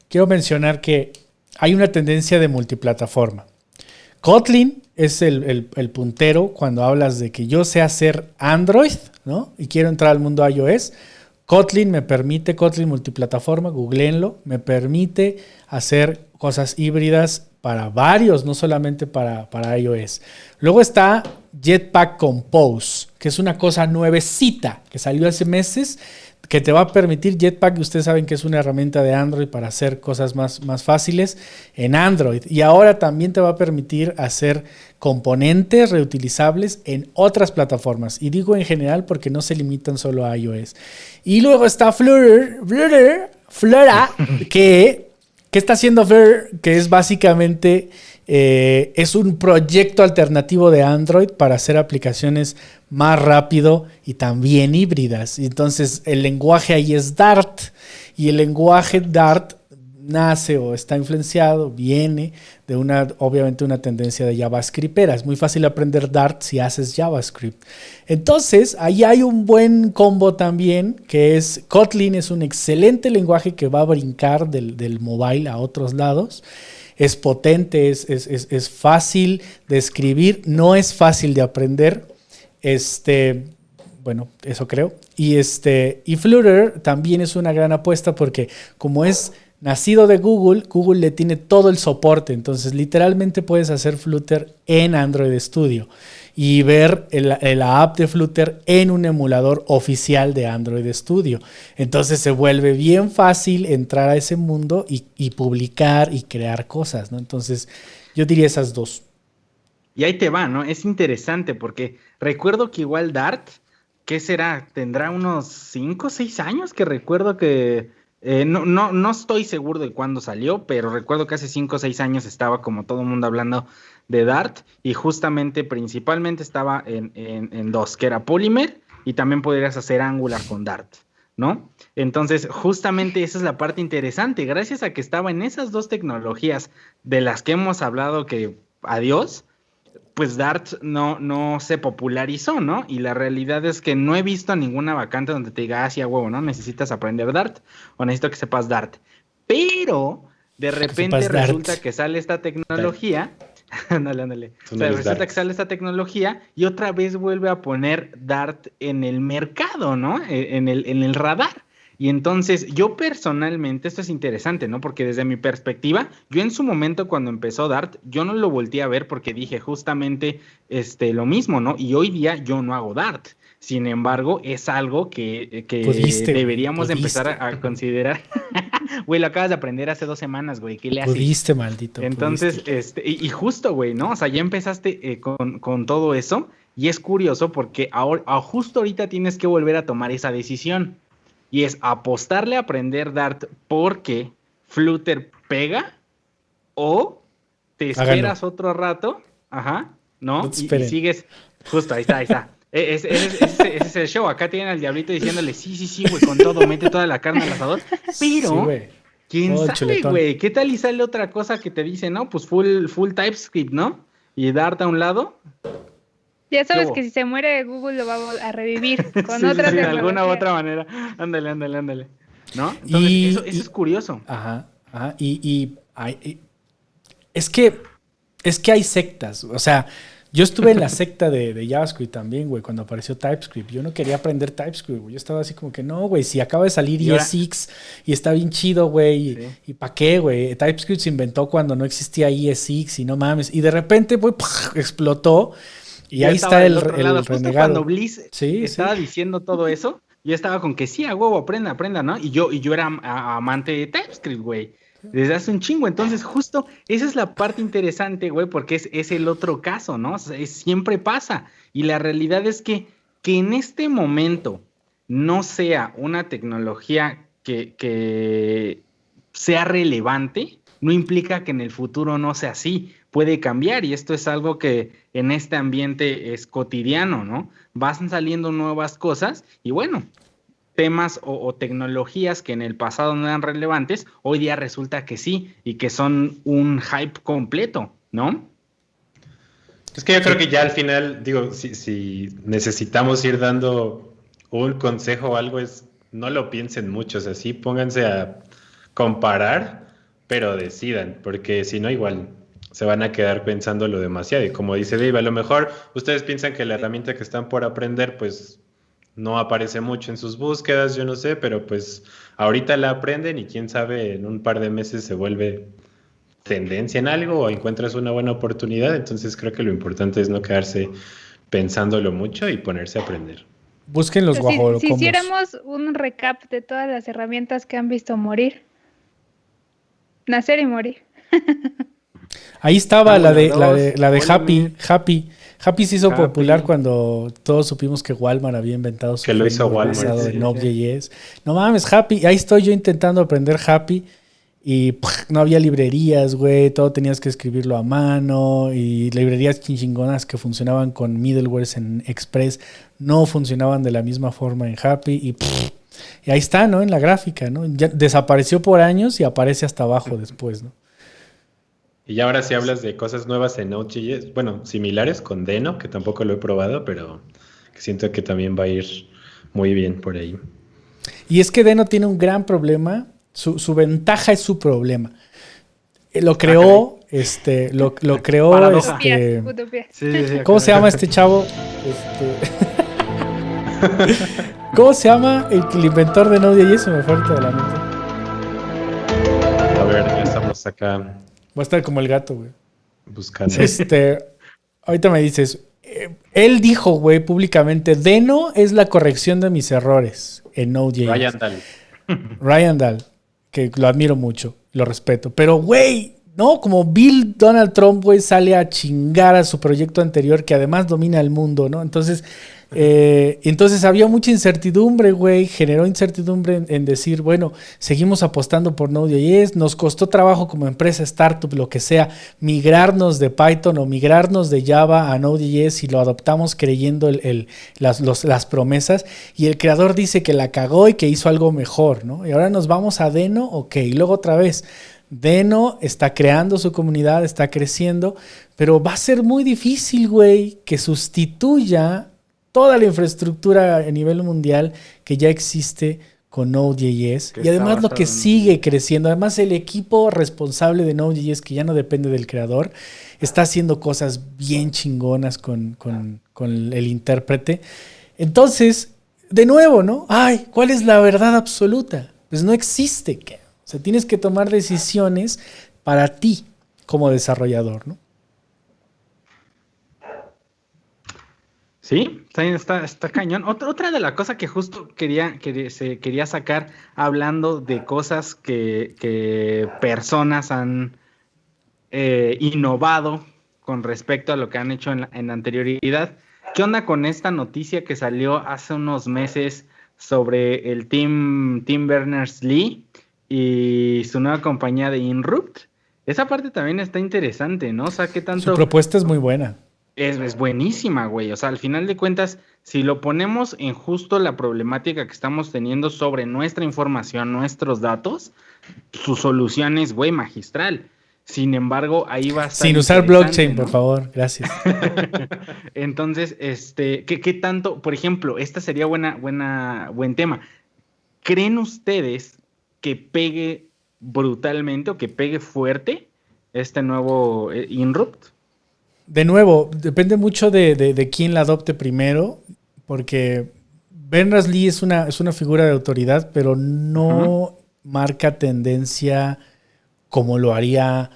Quiero mencionar que hay una tendencia de multiplataforma. Kotlin es el puntero cuando hablas de que yo sé hacer Android, ¿no? Y quiero entrar al mundo iOS. Kotlin me permite, Kotlin multiplataforma, googleenlo, me permite hacer cosas híbridas para varios, no solamente para iOS. Luego está Jetpack Compose, que es una cosa nuevecita que salió hace meses, que te va a permitir Jetpack, ustedes saben que es una herramienta de Android para hacer cosas más fáciles en Android. Y ahora también te va a permitir hacer componentes reutilizables en otras plataformas. Y digo en general porque no se limitan solo a iOS. Y luego está Flutter, que está haciendo Flutter, que es básicamente... es un proyecto alternativo de Android para hacer aplicaciones más rápido y también híbridas. Entonces el lenguaje ahí es Dart y el lenguaje Dart nace o está influenciado, viene de obviamente una tendencia de JavaScriptera. Es muy fácil aprender Dart si haces JavaScript. Entonces ahí hay un buen combo también, que es Kotlin, es un excelente lenguaje que va a brincar del mobile a otros lados. Es potente, es fácil de escribir, no es fácil de aprender. Bueno, eso creo. Y Flutter también es una gran apuesta porque como es nacido de Google, Google le tiene todo el soporte. Entonces, literalmente puedes hacer Flutter en Android Studio y ver la app de Flutter en un emulador oficial de Android Studio. Entonces se vuelve bien fácil entrar a ese mundo y publicar y crear cosas, ¿no? Entonces yo diría esas dos. Y ahí te va, ¿no? Es interesante porque recuerdo que igual Dart, ¿qué será? Tendrá unos 5 o 6 años que recuerdo que... no estoy seguro de cuándo salió, pero recuerdo que hace 5 o 6 años estaba como todo el mundo hablando de Dart y justamente principalmente estaba en dos, que era Polymer y también podrías hacer Angular con Dart, ¿no? Entonces justamente esa es la parte interesante, gracias a que estaba en esas dos tecnologías de las que hemos hablado que adiós, pues Dart no se popularizó, ¿no? Y la realidad es que no he visto ninguna vacante donde te diga, sí, a huevo, ¿no? Necesitas aprender Dart o necesito que sepas Dart. Pero de repente resulta que sale esta tecnología. Ándale. O sea, resulta que sale esta tecnología y otra vez vuelve a poner Dart en el mercado, ¿no? En el radar. Y entonces yo personalmente, esto es interesante, ¿no? Porque desde mi perspectiva, yo en su momento cuando empezó Dart, yo no lo volteé a ver porque dije justamente lo mismo, ¿no? Y hoy día yo no hago Dart. Sin embargo, es algo que deberíamos empezar a considerar. Güey, lo acabas de aprender hace 2 semanas, güey. ¿Qué le haces? Pudiste, maldito. Entonces, y justo, güey, ¿no? O sea, ya empezaste con todo eso Y es curioso porque justo ahorita tienes que volver a tomar esa decisión. Y es apostarle a aprender Dart porque Flutter pega, o te esperas otro rato, ¿no? Y sigues, justo, ahí está. Ese es el show. Acá tienen al diablito diciéndole, sí, güey, con todo, mete toda la carne al asador. Pero, sí, ¿quién sabe, güey? ¿Qué tal y sale otra cosa que te dice, no? Pues full TypeScript, ¿no? Y Dart a un lado. Ya sabes que si se muere Google lo va a revivir con otra de alguna u otra manera. Ándale. ¿No? Entonces, eso es curioso. Ajá. Es que hay sectas. O sea, yo estuve en la secta de JavaScript también, güey, cuando apareció TypeScript. Yo no quería aprender TypeScript, güey. Yo estaba así como que, no, güey, si acaba de salir ES6 y está bien chido, güey. Sí. ¿Y para qué, güey? TypeScript se inventó cuando no existía ES6 y no mames. Y de repente, güey, explotó. Y ahí está el renegado. Justo cuando Bliss estaba diciendo todo eso, yo estaba con que sí, a huevo, aprenda, ¿no? Y yo era amante de TypeScript, güey, desde hace un chingo. Entonces, justo esa es la parte interesante, güey, porque es el otro caso, ¿no? O sea, siempre pasa. Y la realidad es que en este momento no sea una tecnología que sea relevante, no implica que en el futuro no sea así. Puede cambiar, y esto es algo que en este ambiente es cotidiano, ¿no? Van saliendo nuevas cosas y bueno, temas o tecnologías que en el pasado no eran relevantes, hoy día resulta que sí y que son un hype completo, ¿no? Es que yo creo que ya al final, digo, si necesitamos ir dando un consejo o algo, es no lo piensen mucho, o sea, sí pónganse a comparar, pero decidan, porque si no igual se van a quedar pensándolo demasiado. Y como dice Dave, a lo mejor ustedes piensan que la herramienta que están por aprender, pues no aparece mucho en sus búsquedas, yo no sé, pero pues ahorita la aprenden y quién sabe, en un par de meses se vuelve tendencia en algo o encuentras una buena oportunidad. Entonces creo que lo importante es no quedarse pensándolo mucho y ponerse a aprender. Busquen los guajolocombos. Si hiciéramos un recap de todas las herramientas que han visto morir, nacer y morir. Ahí estaba la de Happy. Happy se hizo popular cuando todos supimos que Walmart había inventado su lo hizo Walmart en Node.js. No mames, Happy. Ahí estoy yo intentando aprender Happy y no había librerías, güey. Todo tenías que escribirlo a mano y librerías chingonas que funcionaban con middlewares en Express no funcionaban de la misma forma en Happy y ahí está, ¿no? En la gráfica, ¿no? Ya desapareció por años y aparece hasta abajo después, ¿no? Y ahora si hablas de cosas nuevas en Node.js, bueno, similares con Deno, que tampoco lo he probado, pero que siento que también va a ir muy bien por ahí. Y es que Deno tiene un gran problema, su ventaja es su problema. Lo creó, lo creó, Utopía. ¿cómo se llama este chavo? ¿Cómo se llama el inventor de Node.js? Se me fue ahorita de la mente. A ver, ya estamos acá. Va a estar como el gato, güey. Buscando. Ahorita me dices, él dijo, güey, públicamente, Deno es la corrección de mis errores en Node.js. Ryan Dahl, que lo admiro mucho, lo respeto. Pero, güey, ¿no? Como Bill Donald Trump, güey, sale a chingar a su proyecto anterior, que además domina el mundo, ¿no? Entonces había mucha incertidumbre, güey. Generó incertidumbre en decir, bueno, seguimos apostando por Node.js. Nos costó trabajo como empresa, startup, lo que sea, migrarnos de Python o migrarnos de Java a Node.js y lo adoptamos creyendo las promesas. Y el creador dice que la cagó y que hizo algo mejor, ¿no? Y ahora nos vamos a Deno, ok. Y luego otra vez, Deno está creando su comunidad, está creciendo, pero va a ser muy difícil, güey, que sustituya toda la infraestructura a nivel mundial que ya existe con Node.js. Y además lo que sigue creciendo, además el equipo responsable de Node.js, que ya no depende del creador, está haciendo cosas bien chingonas con el intérprete. Entonces, de nuevo, ¿no? Ay, ¿cuál es la verdad absoluta? Pues no existe. O sea, tienes que tomar decisiones para ti como desarrollador, ¿no? Sí, está cañón. Otra de las cosas que justo quería sacar hablando de cosas que personas han innovado con respecto a lo que han hecho en la anterioridad, ¿Qué onda con esta noticia que salió hace unos meses sobre el Tim Berners-Lee y su nueva compañía de Inrupt? Esa parte también está interesante, ¿no? O sea, ¿qué tanto...? Su propuesta es muy buena. Es buenísima, güey. O sea, al final de cuentas, si lo ponemos en justo la problemática que estamos teniendo sobre nuestra información, nuestros datos, su solución es, güey, magistral. Sin embargo, ahí va a estar Sin usar blockchain, ¿no? por favor. Gracias. Entonces, ¿qué tanto? Por ejemplo, esta sería buen tema. ¿Creen ustedes que pegue brutalmente o que pegue fuerte este nuevo Inrupt? De nuevo, depende mucho de quién la adopte primero, porque Berners-Lee es una figura de autoridad, pero no marca tendencia como lo haría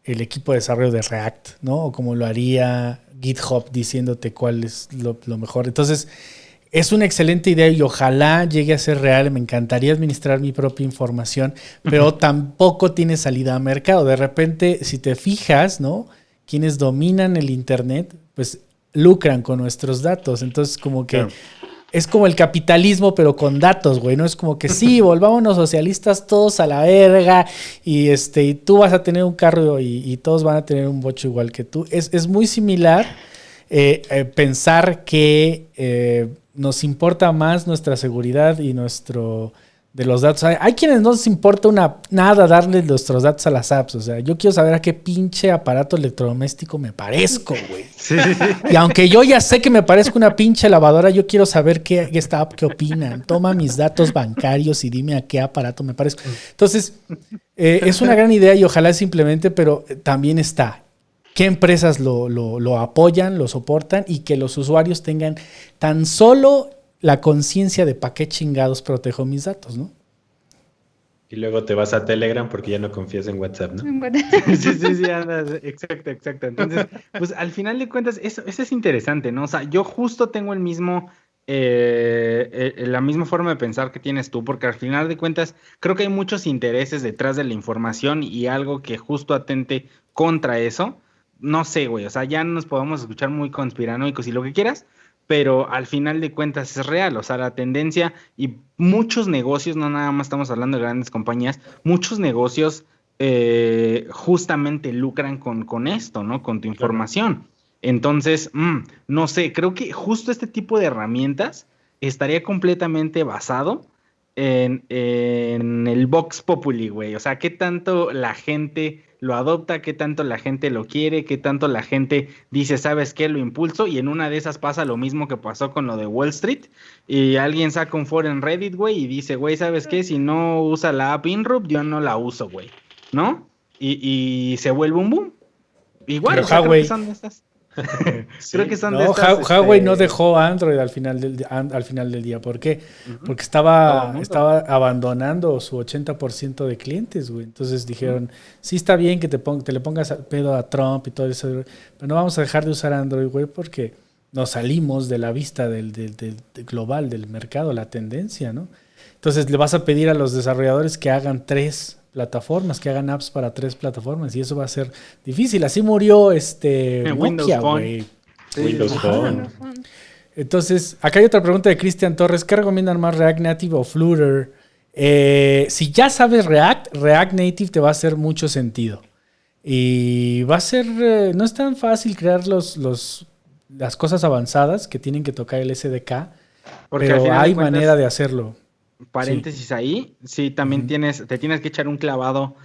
el equipo de desarrollo de React, ¿no? O como lo haría GitHub diciéndote cuál es lo mejor. Entonces, es una excelente idea y ojalá llegue a ser real. Me encantaría administrar mi propia información, pero tampoco tiene salida a mercado. De repente, si te fijas, ¿no? Quienes dominan el Internet, pues lucran con nuestros datos. Entonces, como que Claro. es como el capitalismo, pero con datos, güey. No es como que sí, volvámonos socialistas todos a la verga y tú vas a tener un carro y todos van a tener un bocho igual que tú. Es muy similar pensar que nos importa más nuestra seguridad y de los datos. Hay quienes no les importa nada darle nuestros datos a las apps. O sea, yo quiero saber a qué pinche aparato electrodoméstico me parezco, güey. Sí. Y aunque yo ya sé que me parezco una pinche lavadora, yo quiero saber esta app qué opinan. Toma mis datos bancarios y dime a qué aparato me parezco. Entonces, es una gran idea y ojalá se implemente, pero también está qué empresas lo apoyan, lo soportan y que los usuarios tengan tan solo la conciencia de para qué chingados protejo mis datos, ¿no? Y luego te vas a Telegram porque ya no confías en WhatsApp, ¿no? Sí, andas, exacto. Entonces, pues al final de cuentas, eso es interesante, ¿no? O sea, yo justo tengo la misma forma de pensar que tienes tú, porque al final de cuentas, creo que hay muchos intereses detrás de la información y algo que justo atente contra eso. No sé, güey, o sea, ya nos podemos escuchar muy conspiranoicos y lo que quieras, pero al final de cuentas es real, o sea, la tendencia y muchos negocios, no nada más estamos hablando de grandes compañías, muchos negocios justamente lucran con esto, ¿no? Con tu información. Entonces, no sé, creo que justo este tipo de herramientas estaría completamente basado en el Vox Populi, güey. O sea, qué tanto la gente lo adopta, qué tanto la gente lo quiere, qué tanto la gente dice, ¿sabes qué? Lo impulso, y en una de esas pasa lo mismo que pasó con lo de Wall Street, y alguien saca un foro en Reddit, güey, y dice, güey, ¿sabes qué? Si no usa la app Inrupt, yo no la uso, güey, ¿no? Y se vuelve un boom. Igual, pero o sea, Huawei, creo que son de estas. Sí. Creo que son no, de estas. Huawei no dejó Android al final del día. ¿Por qué? Porque Todo el estaba mundo. abandonando su 80% de clientes, güey. Entonces dijeron, sí está bien que te le pongas al pedo a Trump y todo eso, pero no vamos a dejar de usar Android, güey, porque nos salimos de la vista del global, del mercado, la tendencia, ¿no? Entonces le vas a pedir a los desarrolladores que hagan 3 plataformas, que hagan apps para 3 plataformas, y eso va a ser difícil. Así murió Windows Nokia, Phone. güey. Sí, Windows sí. Phone. Entonces, acá hay otra pregunta de Cristian Torres. ¿Qué recomiendan más, React Native o Flutter? Si ya sabes React Native te va a hacer mucho sentido. Y va a ser, no es tan fácil crear las cosas avanzadas que tienen que tocar el SDK, Porque al pero final de hay cuentas, manera de hacerlo. paréntesis ahí, sí, también te tienes que echar un clavado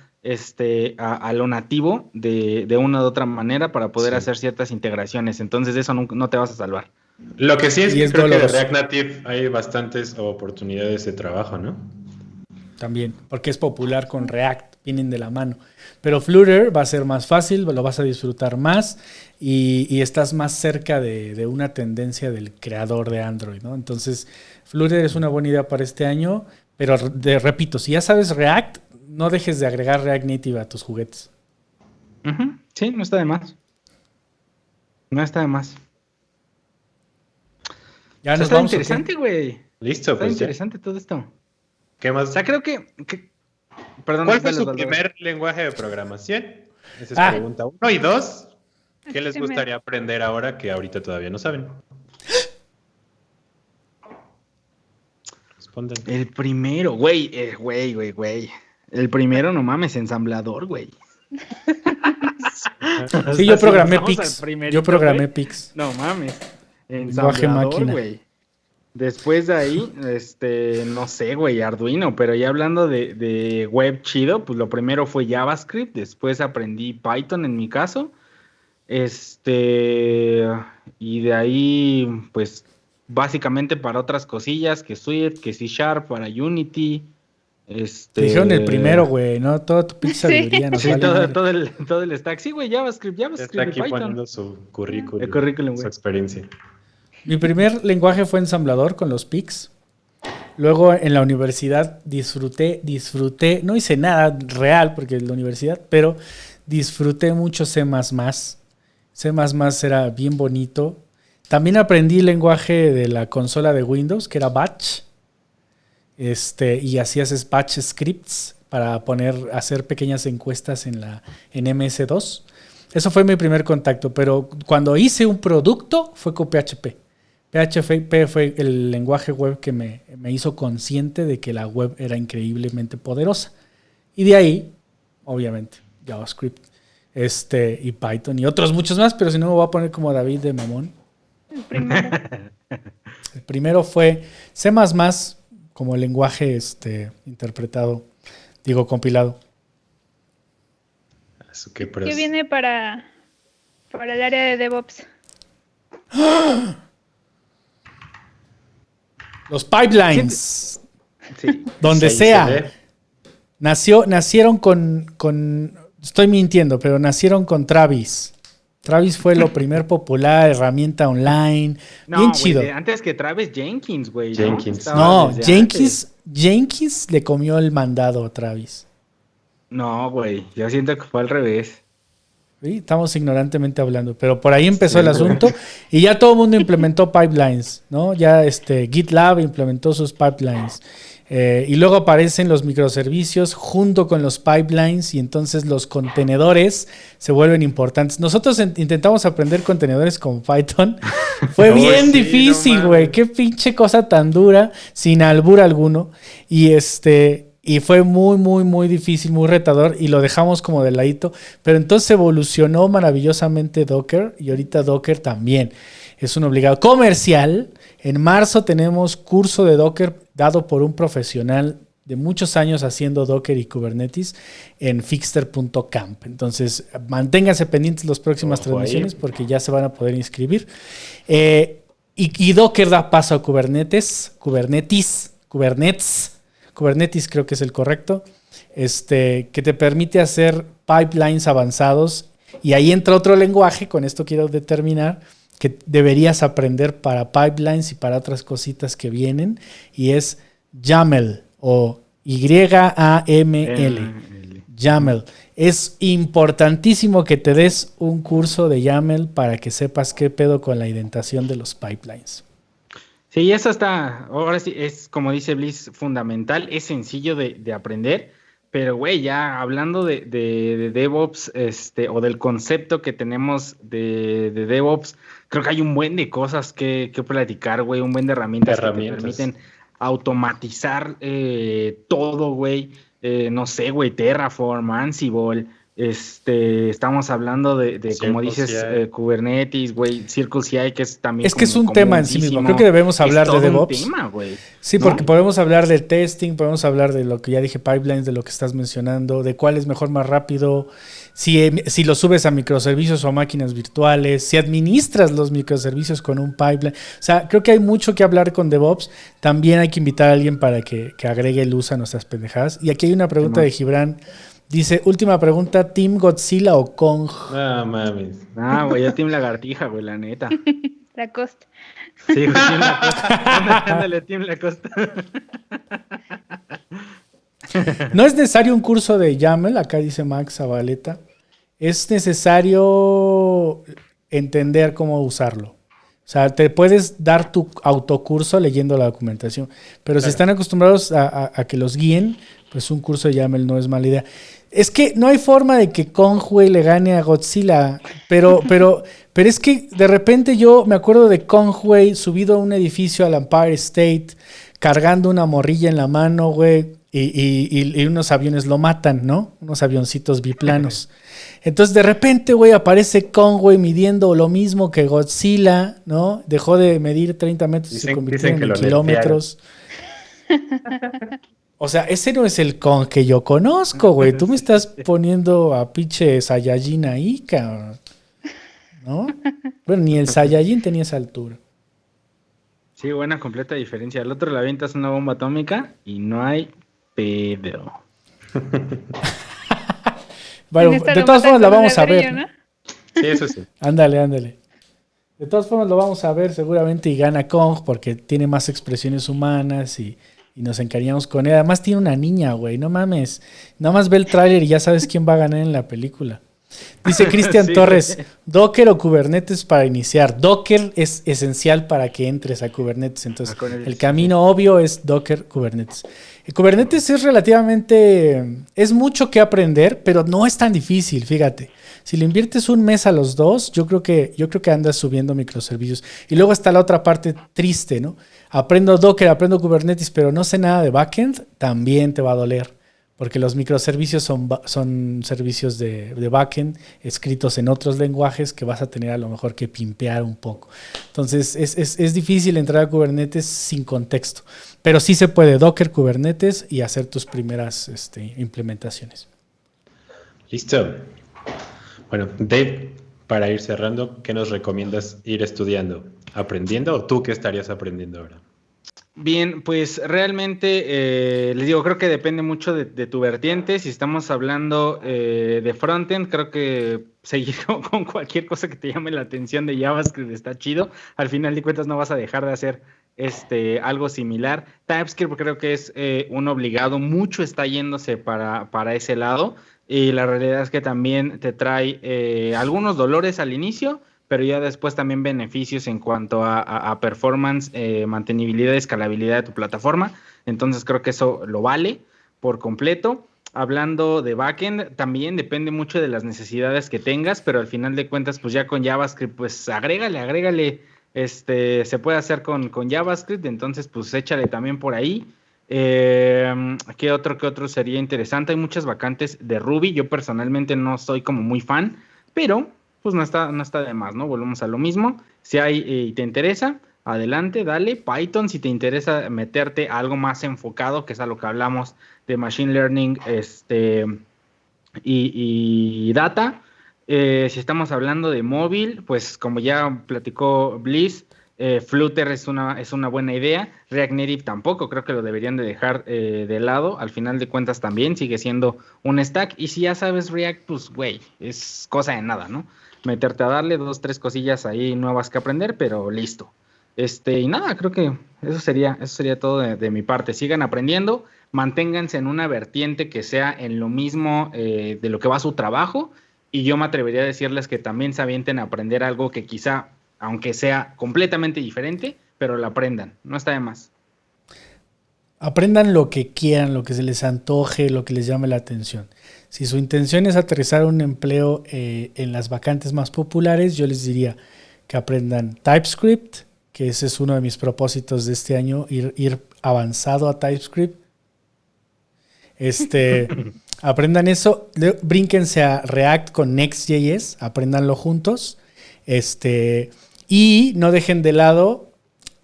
a lo nativo de una u otra manera para poder Sí. hacer ciertas integraciones. Entonces de eso no te vas a salvar. Lo que sí es Y que es creo que de doloroso. React Native hay bastantes oportunidades de trabajo, ¿no? También, porque es popular con React, vienen de la mano. Pero Flutter va a ser más fácil, lo vas a disfrutar más y estás más cerca de una tendencia del creador de Android, ¿no? Entonces, Flutter es una buena idea para este año, pero repito, si ya sabes React, no dejes de agregar React Native a tus juguetes. Ujú, sí, no está de más. No está de más. Ya O sea, nos está vamos. ¿O qué? interesante, güey. Listo, Está pues ya. interesante todo esto. ¿Qué más? O sea, creo que perdón, ¿Cuál fue dale, su Osvaldo. primer lenguaje de programación? Esa es pregunta 1. Y 2, ¿qué les gustaría aprender ahora que ahorita todavía no saben? respondan. El primero, güey. El primero, no mames, ensamblador, güey. Sí, yo programé Vamos al Pix. primerito, Yo programé güey. Pix. No mames. Lenguaje Ensamblador, máquina. güey. Después de ahí, no sé, güey, Arduino, pero ya hablando de web chido, pues lo primero fue JavaScript, después aprendí Python en mi caso, y de ahí, pues, básicamente para otras cosillas, que Swift, que C Sharp, para Unity, Te dijeron el primero, güey, ¿no? Toda tu pinche Sí. sabiduría nos Sí, vale madre. todo el stack. Sí, güey, JavaScript Ya está y aquí Python. poniendo su currículum, El currículum, su güey. experiencia. Mi primer lenguaje fue ensamblador con los PICs. Luego en la universidad disfruté, no hice nada real porque es la universidad, pero disfruté mucho C++. C++ era bien bonito. También aprendí el lenguaje de la consola de Windows, que era Batch. Y hacías batch scripts para hacer pequeñas encuestas en MS2. Eso fue mi primer contacto, pero cuando hice un producto fue con PHP. PHP fue el lenguaje web que me hizo consciente de que la web era increíblemente poderosa. Y de ahí, obviamente, JavaScript, y Python y otros muchos más, pero si no me voy a poner como David de mamón. El primero. El primero fue C++, como lenguaje compilado. ¿Qué ¿Qué viene para el área de DevOps? Los pipelines. Sí. Donde Sí, sea. se ve. Nacieron con... Estoy mintiendo, pero nacieron con Travis. Travis fue lo primer popular, herramienta online. No, bien güey, chido. antes que Travis, Jenkins, güey. Jenkins. Estaba No, desde antes. Jenkins le comió el mandado a Travis. No, güey, yo siento que fue al revés. ¿Sí? Estamos ignorantemente hablando, pero por ahí empezó Sí, el asunto y ya todo el mundo implementó pipelines, ¿no? Ya GitLab implementó sus pipelines. Y luego aparecen los microservicios junto con los pipelines y entonces los contenedores se vuelven importantes. Nosotros intentamos aprender contenedores con Python. Fue bien sí, difícil, no güey. mames. Qué pinche cosa tan dura, sin albur alguno. Y fue muy, muy, muy difícil, muy retador y lo dejamos como de ladito. Pero entonces evolucionó maravillosamente Docker y ahorita Docker también es un obligado comercial. En marzo tenemos curso de Docker dado por un profesional de muchos años haciendo Docker y Kubernetes en fixter.camp. Entonces, manténganse pendientes las próximas Ojo transmisiones ahí. porque ya se van a poder inscribir. Y Docker da paso a Kubernetes creo que es el correcto, que te permite hacer pipelines avanzados. Y ahí entra otro lenguaje, con esto quiero determinar, que deberías aprender para pipelines y para otras cositas que vienen, y es YAML o YAML. YAML. Es importantísimo que te des un curso de YAML para que sepas qué pedo con la indentación de los pipelines. Sí, eso está, ahora sí, es como dice Bliss, fundamental, es sencillo de aprender, pero güey, ya hablando de DevOps, o del concepto que tenemos de DevOps, creo que hay un buen de cosas que platicar, güey, un buen de herramientas que te permiten automatizar todo, güey, no sé, güey, Terraform, Ansible, estamos hablando de como dices, Kubernetes, güey, Circle-CI, que es también es que es un tema en sí mismo. Creo que debemos hablar de DevOps. Un tema, güey. Sí, porque podemos hablar de testing, podemos hablar de lo que ya dije, pipelines, de lo que estás mencionando, de cuál es mejor, más rápido, si lo subes a microservicios o a máquinas virtuales, si administras los microservicios con un pipeline. O sea, creo que hay mucho que hablar con DevOps. También hay que invitar a alguien para que agregue luz a nuestras pendejadas. Y aquí hay una pregunta de Gibran. Dice, última pregunta, ¿Team Godzilla o Kong? No mames. Ah, güey, yo Team Lagartija, güey, la neta. Lacoste. Sí, güey, Team Lacoste. Ándale, Team Lacoste. No es necesario un curso de YAML, acá dice Max Zabaleta. Es necesario entender cómo usarlo. O sea, te puedes dar tu autocurso leyendo la documentación, pero si están acostumbrados a que los guíen, pues un curso de YAML no es mala idea. Es que no hay forma de que Kong, güey, le gane a Godzilla, pero es que de repente yo me acuerdo de Kong, güey, subido a un edificio al Empire State, cargando una morrilla en la mano, güey, y unos aviones lo matan, ¿no? Unos avioncitos biplanos. Entonces, de repente, güey, aparece Kong, güey, midiendo lo mismo que Godzilla, ¿no? Dejó de medir 30 metros y se convirtió en kilómetros. O sea, ese no es el Kong que yo conozco, güey. Tú me estás poniendo a pinche Saiyajin ahí, cabrón. ¿No? Bueno, ni el Saiyajin tenía esa altura. Sí, buena completa diferencia. Al otro le avientas una bomba atómica y no hay pedo. Bueno, de todas formas la vamos a ver. ¿no? Sí, eso sí. Ándale. De todas formas lo vamos a ver seguramente y gana Kong porque tiene más expresiones humanas y nos encariñamos con él. Además tiene una niña, güey, no mames. Nada más ve el tráiler y ya sabes quién va a ganar en la película. Dice Cristian Sí. Torres, Docker o Kubernetes para iniciar. Docker es esencial para que entres a Kubernetes. Entonces, el camino obvio es Docker, Kubernetes. Kubernetes es relativamente, es mucho que aprender, pero no es tan difícil, fíjate. Si le inviertes un mes a los dos, yo creo que andas subiendo microservicios. Y luego está la otra parte triste, ¿no? Aprendo Docker, aprendo Kubernetes, pero no sé nada de backend, también te va a doler. Porque los microservicios son servicios de backend escritos en otros lenguajes que vas a tener a lo mejor que pimpear un poco. Entonces es difícil entrar a Kubernetes sin contexto. Pero sí se puede Docker, Kubernetes y hacer tus primeras implementaciones. Listo. Bueno, Dave, para ir cerrando, ¿qué nos recomiendas ir estudiando? ¿Aprendiendo o tú qué estarías aprendiendo ahora? Bien, pues realmente les digo, creo que depende mucho de tu vertiente. Si estamos hablando de frontend, creo que seguir con cualquier cosa que te llame la atención de JavaScript está chido. Al final de cuentas no vas a dejar de hacer algo similar. TypeScript creo que es un obligado, mucho está yéndose para ese lado. Y la realidad es que también te trae algunos dolores al inicio, pero ya después también beneficios en cuanto a performance, mantenibilidad y escalabilidad de tu plataforma. Entonces creo que eso lo vale por completo. Hablando de backend, también depende mucho de las necesidades que tengas, pero al final de cuentas, pues ya con JavaScript, pues agrégale, se puede hacer con JavaScript, entonces pues échale también por ahí. ¿Qué otro sería interesante? Hay muchas vacantes de Ruby, yo personalmente no soy como muy fan, pero pues no está de más, ¿no? Volvemos a lo mismo. Si hay y te interesa, adelante, dale. Python, si te interesa meterte a algo más enfocado, que es a lo que hablamos de Machine Learning y Data. Si estamos hablando de móvil, pues como ya platicó Bliss, Flutter es una buena idea. React Native tampoco, creo que lo deberían de dejar de lado. Al final de cuentas también sigue siendo un stack. Y si ya sabes React, pues güey, es cosa de nada, ¿no? Meterte a darle 2-3 cosillas ahí nuevas que aprender, pero listo. Y nada, creo que eso sería todo de mi parte. Sigan aprendiendo, manténganse en una vertiente que sea en lo mismo de lo que va su trabajo, y yo me atrevería a decirles que también se avienten a aprender algo que quizá, aunque sea completamente diferente, pero lo aprendan, no está de más. Aprendan lo que quieran, lo que se les antoje, lo que les llame la atención. Si su intención es aterrizar un empleo en las vacantes más populares, yo les diría que aprendan TypeScript, que ese es uno de mis propósitos de este año, ir avanzado a TypeScript. Aprendan eso, brínquense a React con Next.js, apréndanlo juntos. Y no dejen de lado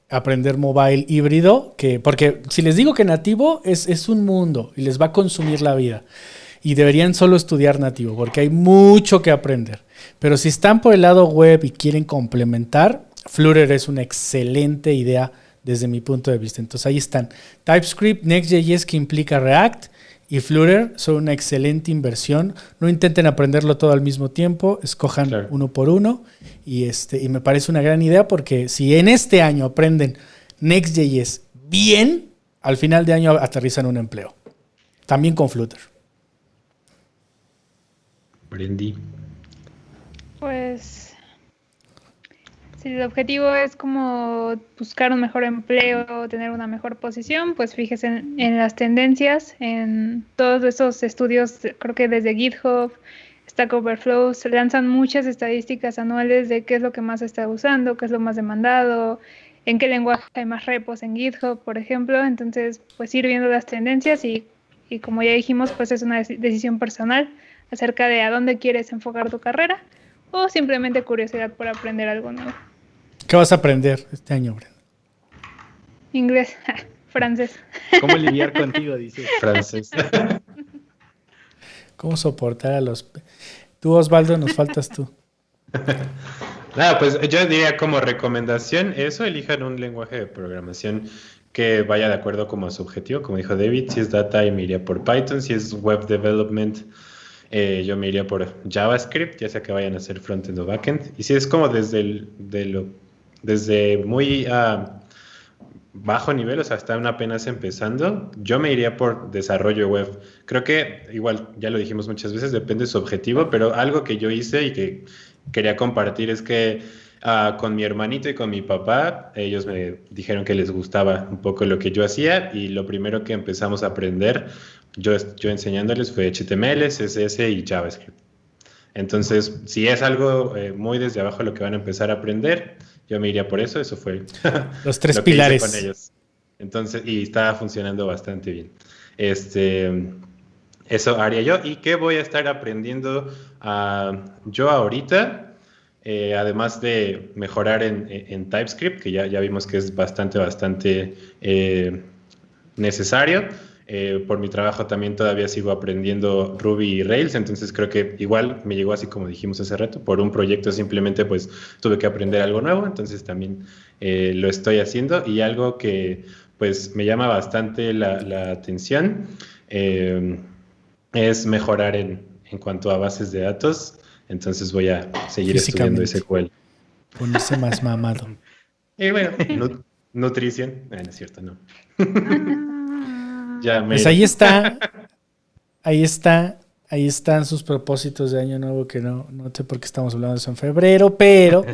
aprender mobile híbrido, porque si les digo que nativo es un mundo y les va a consumir la vida. Y deberían solo estudiar nativo, porque hay mucho que aprender. Pero si están por el lado web y quieren complementar, Flutter es una excelente idea desde mi punto de vista. Entonces ahí están. TypeScript, Next.js, que implica React, y Flutter son una excelente inversión. No intenten aprenderlo todo al mismo tiempo, escojan uno por uno. Y me parece una gran idea, porque si en este año aprenden Next.js bien, al final de año aterrizan un empleo. También con Flutter. Brendy. Pues si el objetivo es como buscar un mejor empleo, tener una mejor posición, pues fíjese en las tendencias, en todos esos estudios, creo que desde GitHub, Stack Overflow, se lanzan muchas estadísticas anuales de qué es lo que más se está usando, qué es lo más demandado, en qué lenguaje hay más repos en GitHub, por ejemplo. Entonces, pues ir viendo las tendencias y como ya dijimos, pues es una decisión personal acerca de a dónde quieres enfocar tu carrera o simplemente curiosidad por aprender algo nuevo. ¿Qué vas a aprender este año, Brenda? Inglés, francés. ¿Cómo lidiar contigo? Dice. Francés. ¿Cómo soportar a los... Tú, Osvaldo, nos faltas tú. Nada, pues yo diría como recomendación eso, elijan un lenguaje de programación que vaya de acuerdo como a su objetivo, como dijo David, si es data me iría por Python, si es web development yo me iría por JavaScript, ya sea que vayan a hacer frontend o backend, y si es como desde muy bajo nivel, o sea, están apenas empezando, yo me iría por desarrollo web. Creo que, igual, ya lo dijimos muchas veces, depende de su objetivo, pero algo que yo hice y que quería compartir es que con mi hermanito y con mi papá, ellos me dijeron que les gustaba un poco lo que yo hacía y lo primero que empezamos a aprender, yo enseñándoles fue HTML, CSS y JavaScript. Entonces, si es algo muy desde abajo lo que van a empezar a aprender, yo me iría por eso. Eso fue los 3 lo que pilares hice con ellos. Entonces, y está funcionando bastante bien. Eso haría yo. ¿Y qué voy a estar aprendiendo yo ahorita? Además de mejorar en TypeScript, que ya vimos que es bastante necesario. Por mi trabajo también todavía sigo aprendiendo Ruby y Rails, entonces creo que igual me llegó así como dijimos hace rato, por un proyecto simplemente pues tuve que aprender algo nuevo, entonces también lo estoy haciendo y algo que pues me llama bastante la atención es mejorar en cuanto a bases de datos, entonces voy a seguir estudiando SQL. Ponerse más mamado. Y bueno, nutrición, no es cierto, no. Pues ahí están sus propósitos de año nuevo, que no sé por qué estamos hablando de eso en febrero, pero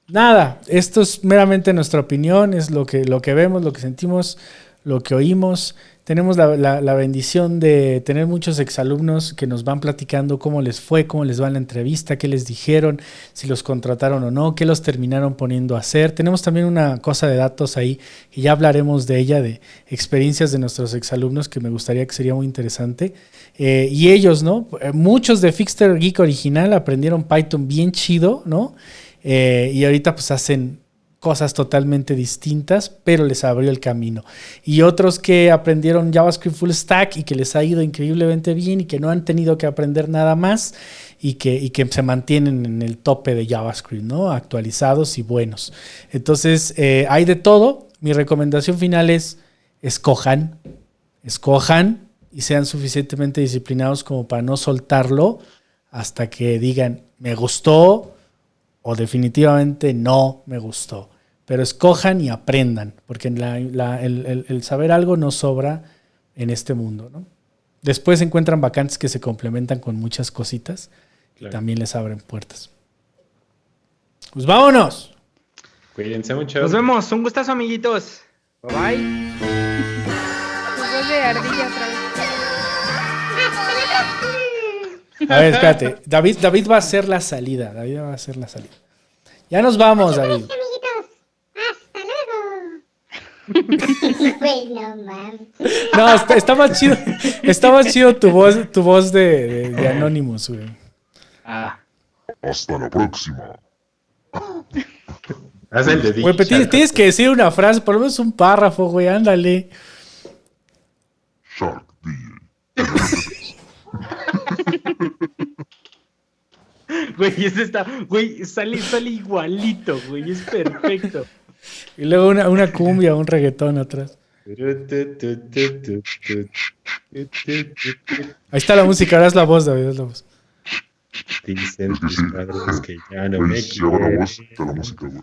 nada, esto es meramente nuestra opinión, es lo que vemos, lo que sentimos, lo que oímos. Tenemos la bendición de tener muchos exalumnos que nos van platicando cómo les fue, cómo les va en la entrevista, qué les dijeron, si los contrataron o no, qué los terminaron poniendo a hacer. Tenemos también una cosa de datos ahí, y ya hablaremos de ella, de experiencias de nuestros exalumnos, que me gustaría que sería muy interesante. Y ellos, ¿no? Muchos de Fixter Geek original aprendieron Python bien chido, ¿no? Y ahorita pues hacen cosas totalmente distintas, pero les abrió el camino. Y otros que aprendieron JavaScript Full Stack y que les ha ido increíblemente bien y que no han tenido que aprender nada más y que se mantienen en el tope de JavaScript, ¿no? Actualizados y buenos. Entonces, hay de todo. Mi recomendación final es escojan y sean suficientemente disciplinados como para no soltarlo hasta que digan, me gustó o definitivamente no me gustó. Pero escojan y aprendan, porque el saber algo no sobra en este mundo, ¿no? Después encuentran vacantes que se complementan con muchas cositas, claro, y también les abren puertas. Pues vámonos. Cuídense mucho. Nos vemos. Un gustazo, amiguitos. Bye bye. Después de ardilla otra vez. A ver, espérate. David va a hacer la salida. Ya nos vamos, David. No, está más chido. Está más chido tu voz de Anonymous, güey. Hasta la próxima. Haz el dedillo. Güey, pero tienes que decir una frase, por lo menos un párrafo, güey, ándale. Shark DJ. Güey, sale igualito, güey, es perfecto. Y luego una cumbia, un reggaetón atrás. Ahí está la música, ahora es la voz, David, es la voz. Dicen tus padres que ya no me Si hago la voz de la música, güey.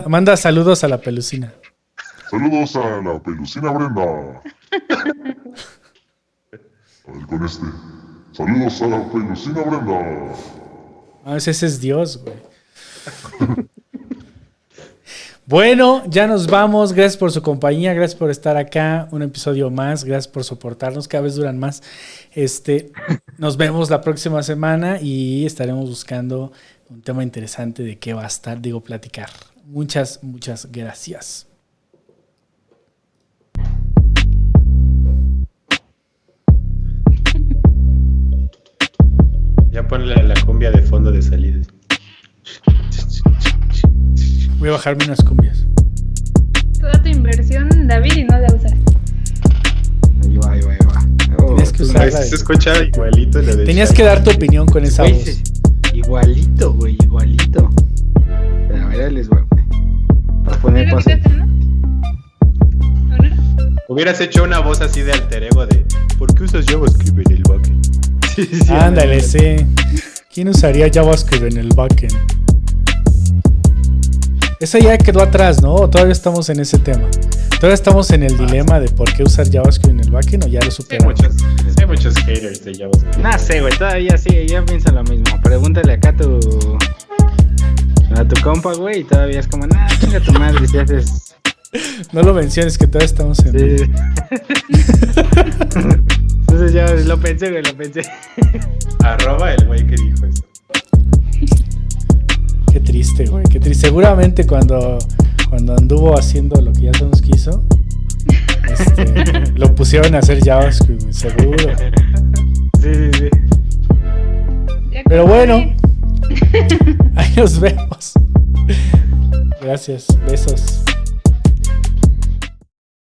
Manda saludos a la pelucina. Saludos a la pelucina Brenda. A ver con este. Saludos a la pelucina Brenda. Ese es Dios, güey. Bueno, ya nos vamos. Gracias por su compañía, gracias por estar acá. Un episodio más, gracias por soportarnos. Cada vez duran más. Nos vemos la próxima semana y estaremos buscando un tema interesante de qué va a estar, platicar. Muchas gracias. Ya ponle la cumbia de fondo de salida. Voy a bajarme unas cumbias. Toda tu inversión, David, y no la usas. Ahí va. Tenías que usarla. Se escucha igualito lo de Tenías Shaq. que dar tu opinión con esa voz. Igualito, güey, igualito. Pero a ver, les voy a poner ¿Sí lo pausa. quitaste, no? ¿Ahora? Hubieras hecho una voz así de alter ego de ¿por qué usas JavaScript en el backend? Sí, Ándale, sí. ¿Quién usaría JavaScript en el backend? Eso ya quedó atrás, ¿no? ¿O todavía estamos en ese tema? ¿Todavía estamos en el dilema de por qué usar JavaScript en el backend o ya lo Hay superamos? muchos haters de JavaScript. No sé, güey, todavía sí, ya pienso lo mismo. Pregúntale acá a tu compa, güey, y todavía es como, nah, chinga tu madre si haces. No lo menciones, que todavía estamos en... Sí. Entonces ya lo pensé, güey, lo pensé. Arroba el güey que dijo eso. Qué triste, güey. Qué triste. Seguramente cuando anduvo haciendo lo que ya sabemos que hizo, lo pusieron a hacer JavaScript, güey, seguro. Sí. Ya Pero acabé. bueno, ahí nos vemos. Gracias. Besos.